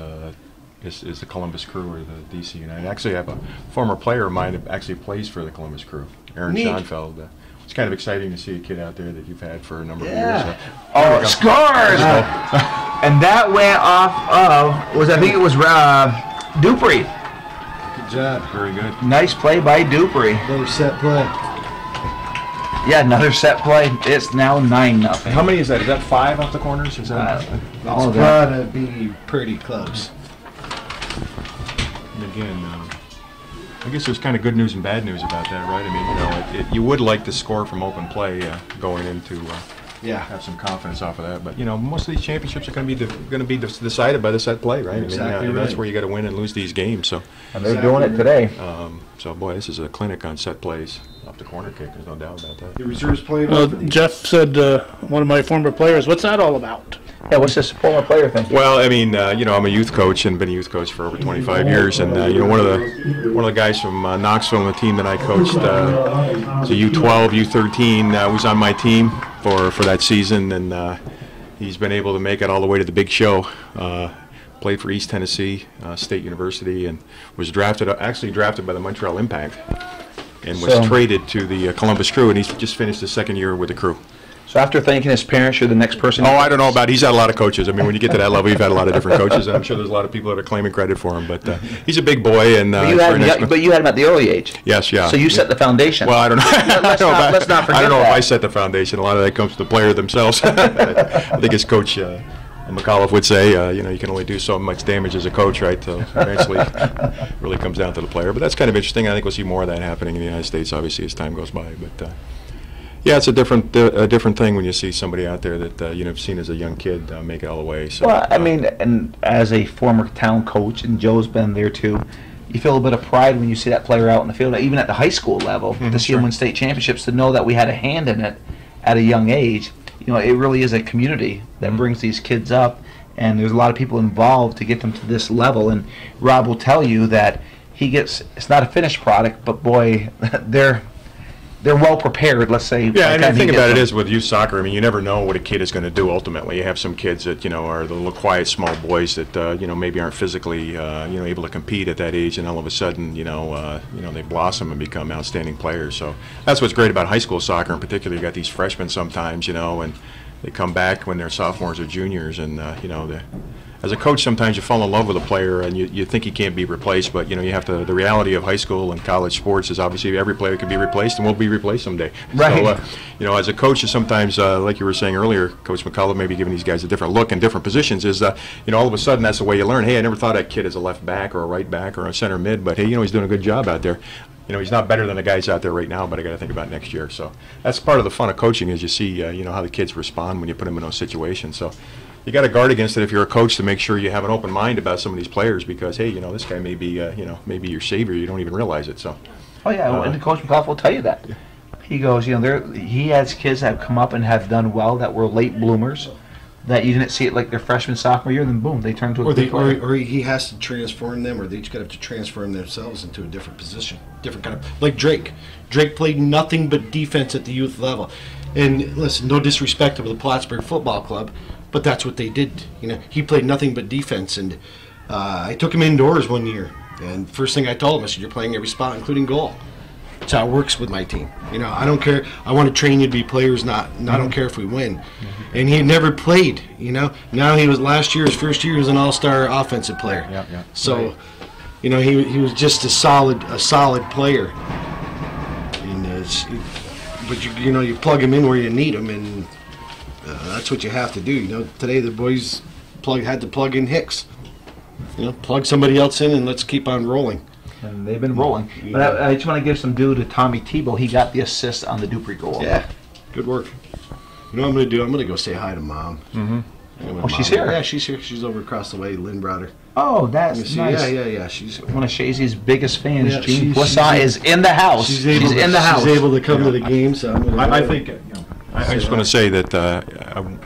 is the Columbus Crew or the DC United. Actually, I have a former player of mine that actually plays for the Columbus Crew, Aaron Neat. Schoenfeld. It's kind of exciting to see a kid out there that you've had for a number of Yeah. years. Oh, scores! And that went off of, I think it was Dupree. Good job. Very good. Nice play by Dupree. Another set play. Yeah, another set play. It's now 9-0. How many is that? Is that 5 off the corners? Is that? All of It's that. gotta be pretty close. And again, I guess there's kind of good news and bad news about that, right? I mean, you would like to score from open play going into Yeah. have some confidence off of that. But most of these championships are going to be decided by the set play, right? Exactly I mean, that's right. where you got to win and lose these games. So, And they're doing it today. so boy, this is a clinic on set plays off the corner kick. There's no doubt about that. The reserves playing Well, well. Jeff said, one of my former players, what's that all about? Yeah, what's this former player thing? Well, I mean, I'm a youth coach and been a youth coach for over 25 years, and one of the guys from Knoxville on the team that I coached was a U12, U13, was on my team for that season, and he's been able to make it all the way to the big show. Played for East Tennessee State University and was actually drafted by the Montreal Impact, and was traded to the Columbus Crew, and he's just finished his second year with the Crew. So after thanking his parents, you're the next person. Oh, I don't know about. He's had a lot of coaches. I mean, when you get to that level, you've had a lot of different coaches, and I'm sure there's a lot of people that are claiming credit for him. But he's a big boy, and But he's very nice. you had him at the early age. Yes, yeah. So you set the foundation. Well, I don't know. Let's not forget I don't know if that. I set the foundation. A lot of that comes to the player themselves. I think as Coach McAuliffe would say, you can only do so much damage as a coach, right? So eventually, it really comes down to the player. But that's kind of interesting. I think we'll see more of that happening in the United States, obviously, as time goes by. But yeah, it's a different thing when you see somebody out there that you've seen as a young kid make it all the way. So, Well, I mean, and as a former town coach, and Joe's been there too, you feel a bit of pride when you see that player out in the field, even at the high school level, to see him win state championships, to know that we had a hand in it at a young age. It really is a community that brings these kids up, and there's a lot of people involved to get them to this level. And Rob will tell you that it's not a finished product, but boy, they're well prepared, let's say. Yeah, and the thing about it is with youth soccer, I mean, you never know what a kid is going to do ultimately. You have some kids that, are the little quiet, small boys that, maybe aren't physically, able to compete at that age, and all of a sudden, they blossom and become outstanding players. So that's what's great about high school soccer in particular. You got these freshmen sometimes, and they come back when they're sophomores or juniors, and, as a coach, sometimes you fall in love with a player and you think he can't be replaced, but you have to. The reality of high school and college sports is obviously every player can be replaced and will be replaced someday. Right. So, as a coach, is sometimes like you were saying earlier, Coach McCullough maybe giving these guys a different look in different positions. Is all of a sudden that's the way you learn. Hey, I never thought that kid as a left back or a right back or a center mid, but hey, he's doing a good job out there. He's not better than the guys out there right now, but I got to think about next year. So that's part of the fun of coaching is you see how the kids respond when you put them in those situations. So. You got to guard against it if you're a coach to make sure you have an open mind about some of these players because hey, this guy may be maybe your savior. You don't even realize it. So. Oh yeah, and Coach McAuliffe will tell you that. Yeah. He goes, he has kids that have come up and have done well that were late bloomers, that you didn't see it like their freshman, sophomore year, then boom, they turn to a good player. Or he has to transform them, or they each got to transform themselves into a different position, different kind of like Drake. Drake played nothing but defense at the youth level, and listen, no disrespect to the Plattsburgh Football Club. But that's what they did. He played nothing but defense, and I took him indoors one year. And first thing I told him, I said, "You're playing every spot, including goal." That's how it works with my team. I don't care. I want to train you to be players. I don't care if we win. And he had never played. Now he was his first year, he was an all-star offensive player. Yeah. So, he was just a solid player. And but you plug him in where you need him, and. That's what you have to do. Today the boys had to plug in Hicks. plug somebody else in and let's keep on rolling. And they've been rolling. But I just want to give some due to Tommy Tebow. He got the assist on the Dupree goal. Yeah, good work. You know what I'm going to do? I'm going to go say hi to Mom. Oh, she's here? Yeah, she's here. She's over across the way. Lynn brought her. Oh, that's nice. Yeah. She's one of Chazy's biggest fans. Yeah, Jean Poisson is in the house. She's in the house. She's able to come to the game. So I think. I just want to say that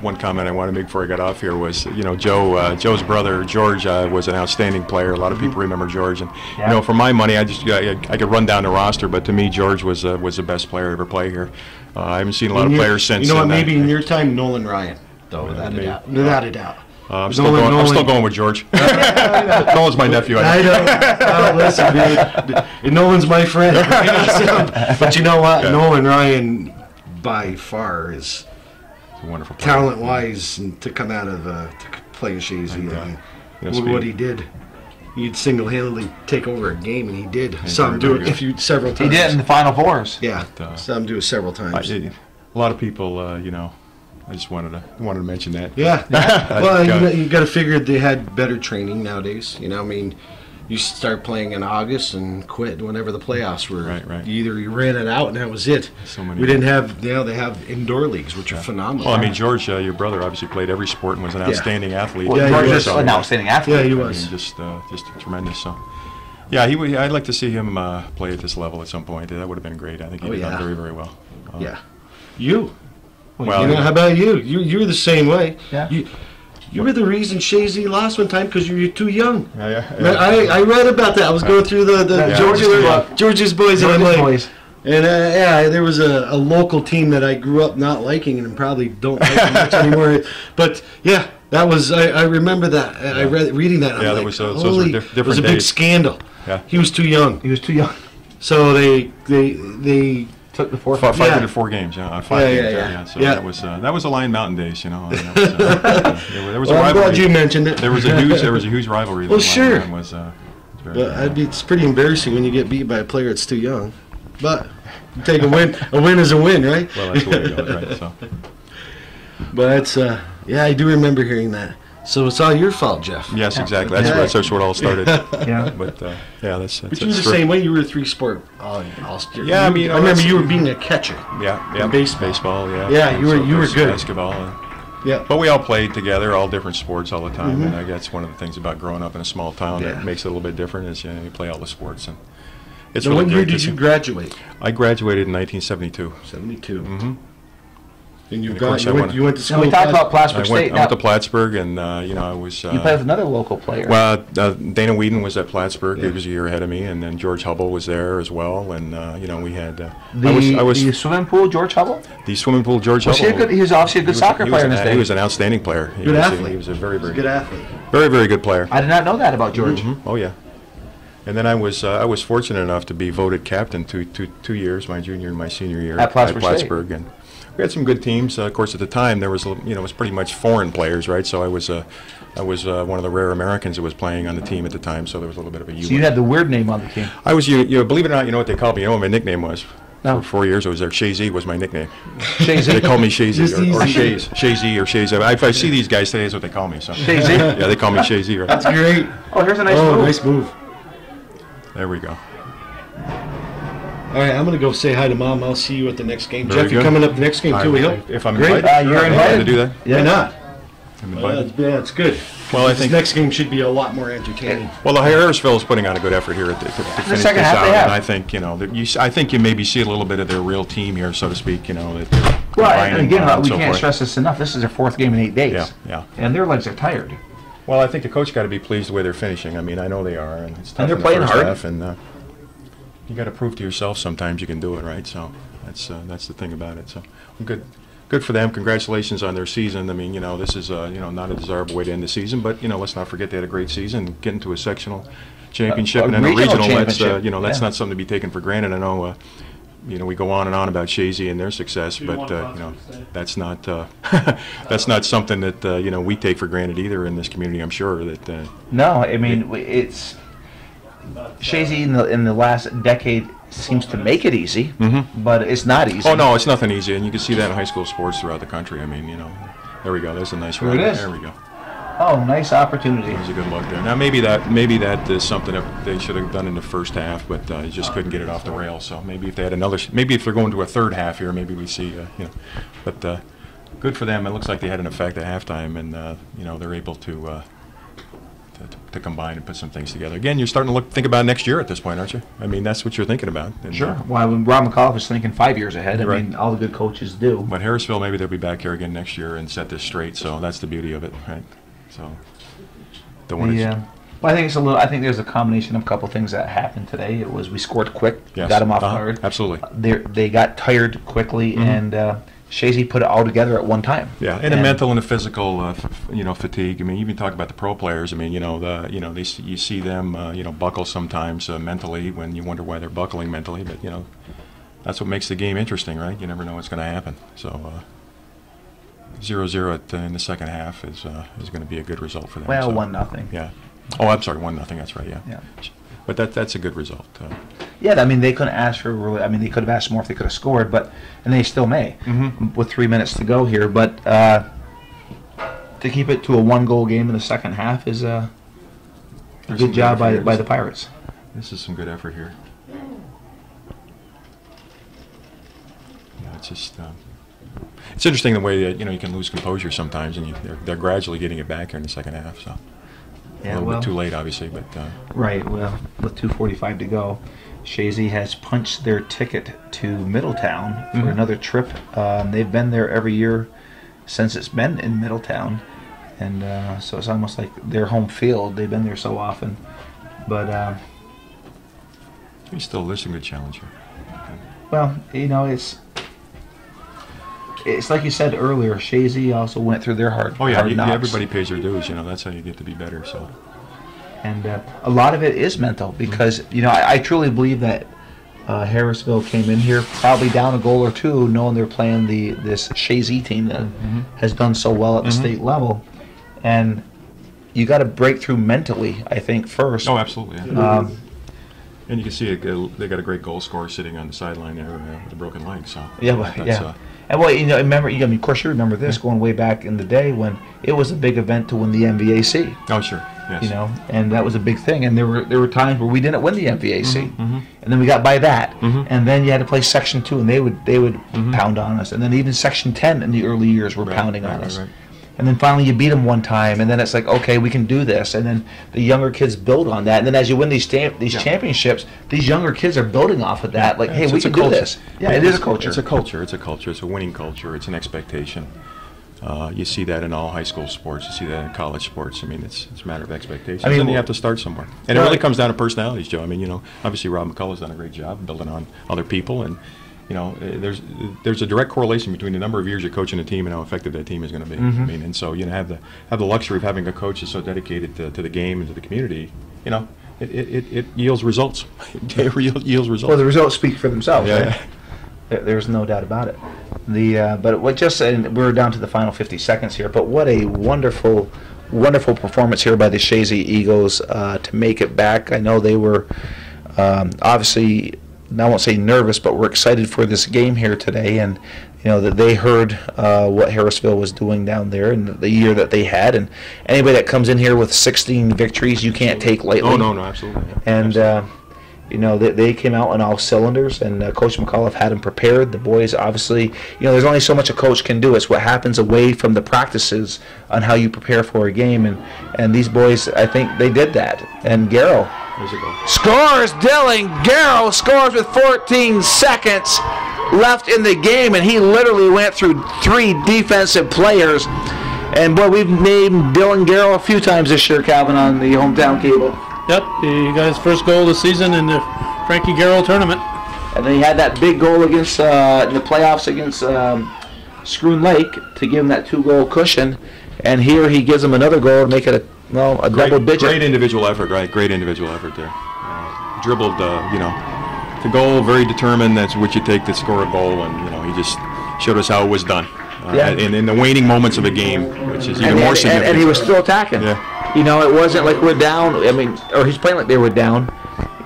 one comment I want to make before I got off here was, Joe's brother George was an outstanding player. A lot of people remember George, and for my money, I could run down the roster, but to me, George was the best player to ever play here. I haven't seen a lot of players since. You know what? Maybe in your time, Nolan Ryan, though, without a doubt. I'm still going with George. Nolan's my nephew. I know. Listen, dude, Nolan's my friend. But you know what? Nolan Ryan, by far, is wonderful talent-wise, and to come out of to play Chazy and what he did. He'd single-handedly take over a game, and he did. Saw him do it several times. He did in the Final Fours. Yeah, saw him do it several times. A lot of people, I just wanted to mention that. Yeah. Well, you got to figure they had better training nowadays. You start playing in August and quit whenever the playoffs were. Right. You ran it out and that was it. We didn't have. They have indoor leagues, which are phenomenal. Well, George, your brother, obviously played every sport and was an outstanding athlete. Well, George was an outstanding athlete. Yeah, he was. Just tremendous. So, yeah, I'd like to see him play at this level at some point. That would have been great. I think he'd have done very, very well. Yeah. You. Well, how about you? You were the same way. Yeah. You were the reason Chazy lost one time because you were too young. Yeah. I read about that. I was going through the George's Boys, and I'm like, and there was a local team that I grew up not liking and probably don't like much anymore. But yeah, that was I remember that. I reading that. Yeah, that was those were different it was a big scandal. Yeah, he was too young. So they took the 4 5 into 4 games. 5 games. So that was the Lion Mountain days. There was a rivalry. I'm glad you mentioned it. There was a huge rivalry. Well, sure. But it's pretty embarrassing when you get beat by a player that's too young. But you take a win. A win is a win, right? Well, that's the way it goes, right? So. But it's I do remember hearing that. So it's all your fault, Jeff. Yes, exactly. That's where it all started. But that's. But you were the same way. You were a 3-sport all-star. Yeah, I remember you were being a catcher. Yeah. Baseball. Yeah. Yeah, you were good. Basketball. Yeah. But we all played together, all different sports all the time, and I guess one of the things about growing up in a small town that makes it a little bit different is you play all the sports. And it's really what year did you graduate? I graduated in 1972. 72. Mm-hmm. And you went to school. We talked about Plattsburgh State. I went to Plattsburgh, and I was. You played with another local player. Well, Dana Whedon was at Plattsburgh. He was a year ahead of me, and then George Hubble was there as well. And we had. The swimming pool, George Hubble. The swimming pool, George Hubble. He was obviously a good soccer player in his day. He was an outstanding player. Good athlete. He was a very, very good athlete. Very, very good player. I did not know that about George. Oh yeah. And then I was fortunate enough to be voted captain 2 years, my junior and my senior year at Plattsburgh and we had some good teams. Of course, at the time there was it was pretty much foreign players, right? So I was one of the rare Americans that was playing on the team at the time. So there was a little bit of a. So you had the weird name on the team. I was believe it or not, you know what they called me. You know what my nickname was? No. For 4 years I was there. Chazy was my nickname. Chazy. They called me Chazy or Chazy or Chazy. If I see these guys today, that's what they call me. So. Chazy. Yeah, they call me Chazy. Right? That's great. Oh, here's a nice move. Nice move. There we go. All right, I'm going to go say hi to Mom. I'll see you at the next game. Very Jeff, you're coming up the next game, too, we hope. If I'm great. invited. You're invited to do that. Yeah. Why not? I'm invited. It's good. Well, I this think next game should be a lot more entertaining. Well, the Harrisville is putting on a good effort here to finish this second half out, they have. and I think I think you maybe see a little bit of their real team here, so to speak. That well, and again, we so can't forth. stress this enough. This is their 4th game in 8 days. Yeah. And their legs are tired. Well, I think the coach got to be pleased the way they're finishing. I mean, I know they are, and it's tough And they're in the playing first hard. half, and you got to prove to yourself sometimes you can do it, right? So that's the thing about it. So good for them. Congratulations on their season. I mean, this is not a desirable way to end the season, but let's not forget they had a great season. Get into a sectional championship and then a regional. That's not something to be taken for granted. I know. We go on and on about Chazy and their success, but that's not that's not something that we take for granted either in this community. I'm sure that. No, I mean it's Chazy in the last decade seems to make it easy, but it's not easy. Oh no, it's nothing easy, and you can see that in high school sports throughout the country. I mean, there we go. There's a nice one. It is. There we go. Oh, nice opportunity. It was a good look there. Now maybe that is something that they should have done in the first half, but you just couldn't get it off the rails. So maybe if they had maybe if they're going to a third half here, maybe we see, but good for them. It looks like they had an effect at halftime, and they're able to combine and put some things together. Again, you're starting to think about next year at this point, aren't you? I mean, that's what you're thinking about. And, sure. Well, when Rob McAuliffe is thinking 5 years ahead, I right. mean, all the good coaches do. But Harrisville, maybe they'll be back here again next year and set this straight. So that's the beauty of it, right? So yeah. Well, I think it's a little. I think there's a combination of a couple things that happened today. It was we scored quick, yes. got them off guard. Absolutely. They got tired quickly, and Chazy put it all together at one time. Yeah, and a mental and a physical, fatigue. I mean, even talk about the pro players. I mean, you see them, buckle sometimes mentally when you wonder why they're buckling mentally. But that's what makes the game interesting, right? You never know what's going to happen. So 0-0 in the second half is going to be a good result for them. Well, so, 1-0. Yeah. Oh, I'm sorry, 1-0. That's right. Yeah. Yeah. But that's a good result. Yeah, I mean, they couldn't ask for really. I mean, they could have asked more if they could have scored, and they still may with 3 minutes to go here. But to keep it to a 1-goal game in the second half is a good job by the Pirates. This is some good effort here. Yeah, it's just it's interesting the way that you can lose composure sometimes, and they're gradually getting it back here in the second half. So. Yeah, a little bit too late, obviously, but right. Well, with 2:45 to go, Chazy has punched their ticket to Middletown for another trip. They've been there every year since it's been in Middletown, and so it's almost like their home field. They've been there so often, but there's some good challenge here. Okay. Well, it's like you said earlier. Chazy also went through their hard. Oh yeah, hard knocks. everybody pays their dues. That's how you get to be better. So, and a lot of it is mental because I truly believe that Harrisville came in here probably down a goal or two, knowing they're playing this Chazy team that has done so well at the state level, and you got to break through mentally. I think first. Oh, absolutely. Yeah. And you can see they got a great goal scorer sitting on the sideline there with a broken leg. So yeah. And well, remember, of course, you remember this going way back in the day when it was a big event to win the MVAC. Oh, sure. Yes. And that was a big thing. And there were times where we didn't win the MVAC, and then we got by that, and then you had to play Section 2, and they would pound on us, and then even Section 10 in the early years were pounding on us. Right. And then finally you beat them one time, and then it's like, okay, we can do this. And then the younger kids build on that. And then as you win these championships, these younger kids are building off of that. Like, hey, we can do this. Yeah, it is a culture. It's a culture. It's a culture. It's a winning culture. It's an expectation. You see that in all high school sports. You see that in college sports. I mean, it's a matter of expectations. And you have to start somewhere. And it really comes down to personalities, Joe. I mean, obviously Rob McCullough's done a great job building on other people, and there's a direct correlation between the number of years you're coaching a team and how effective that team is going to be. I mean, and so have the luxury of having a coach that's so dedicated to the game and to the community. It yields results. It yields results. Well, the results speak for themselves. Yeah. Right? There's no doubt about it. We're down to the final 50 seconds here. But what a wonderful performance here by the Chazy Eagles to make it back. I know they were obviously, I won't say nervous, but we're excited for this game here today, and that they heard what Harrisville was doing down there and the year that they had, and anybody that comes in here with 16 victories, you can't take lightly. Oh no, absolutely. And they came out on all cylinders, and Coach McAuliffe had them prepared. The boys, obviously, there's only so much a coach can do. It's what happens away from the practices on how you prepare for a game, and these boys, I think they did that. And Garrow scores. Dylan Garrow scores with 14 seconds left in the game, and he literally went through 3 defensive players. And boy, we've named Dylan Garrow a few times this year, Calvin, on the hometown cable. Yep, he got his first goal of the season in the Frankie Garrow tournament. And then he had that big goal against in the playoffs against Schroon Lake to give him that 2-goal cushion. And here he gives him another goal to make it a double digit. Great individual effort, right? Great individual effort there. Dribbled, to goal, very determined. That's what you take to score a goal, and he just showed us how it was done. In the waning moments of a game, which is even more significant. And he was still attacking. Yeah. It wasn't like we're down. I mean, or he's playing like they were down.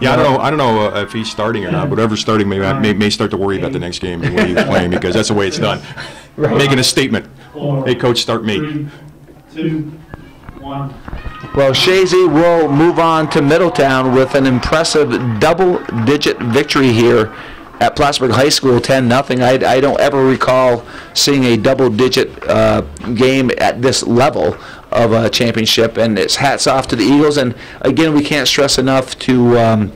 Yeah, I don't know if he's starting or not. Whatever's starting may start to worry about the next game and the way he's playing, because that's the way it's done. Right. Making a statement. Hey, coach, start me. 3, 2, 1. 1. Well, Chazy will move on to Middletown with an impressive double-digit victory here at Plattsburgh High School, 10-0. I don't ever recall seeing a double-digit game at this level of a championship, and it's hats off to the Eagles. And again, we can't stress enough to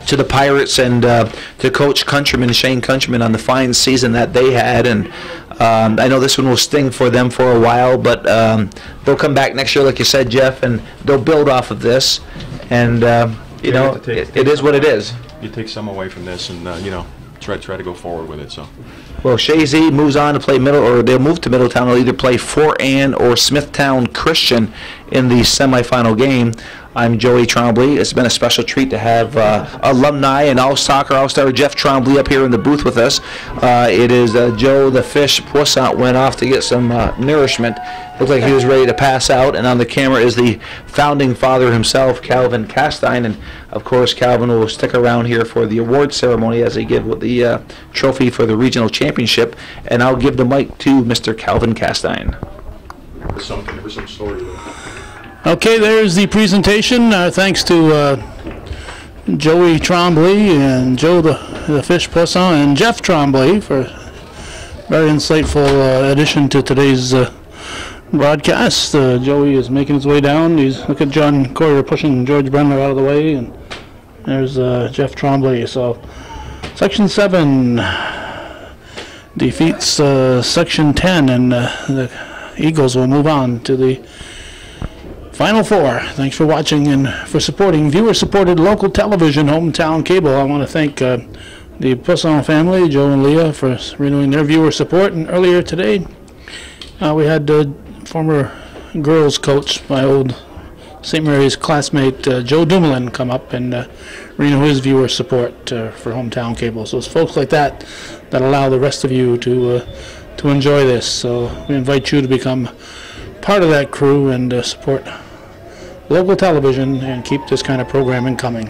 the Pirates and to Coach Countryman, Shane Countryman, on the fine season that they had. And I know this one will sting for them for a while, but they'll come back next year, like you said, Jeff, and they'll build off of this. And you know, it is what it is. You take some away from this, and you know, try to go forward with it. So. Well, Chazy moves on to play they'll move to Middletown. They'll either play Fort Anne or Smithtown Christian in the semifinal game. I'm Joey Trombley. It's been a special treat to have alumni and all-soccer all-star Jeff Trombley up here in the booth with us. It is Joe the Fish Poissant went off to get some nourishment. Looked like he was ready to pass out. And on the camera is the founding father himself, Calvin Castine. And, of course, Calvin will stick around here for the award ceremony as they give the trophy for the regional championship. And I'll give the mic to Mr. Calvin Castine. There was some story there. Okay, there's the presentation. Thanks to Joey Trombley and Joe the Fish Poisson and Jeff Trombley for very insightful addition to today's broadcast. Joey is making his way down. Look at John Coyer pushing George Bremner out of the way, and there's Jeff Trombley. So Section 7 defeats Section 10, and the Eagles will move on to the Final Four. Thanks for watching and for supporting viewer-supported local television, Hometown Cable. I want to thank the Poisson family, Joe and Leah, for renewing their viewer support. And earlier today, we had former girls coach, my old St. Mary's classmate, Joe Dumoulin, come up and renew his viewer support for Hometown Cable. So it's folks like that that allow the rest of you to enjoy this. So we invite you to become part of that crew and support local television and keep this kind of programming coming.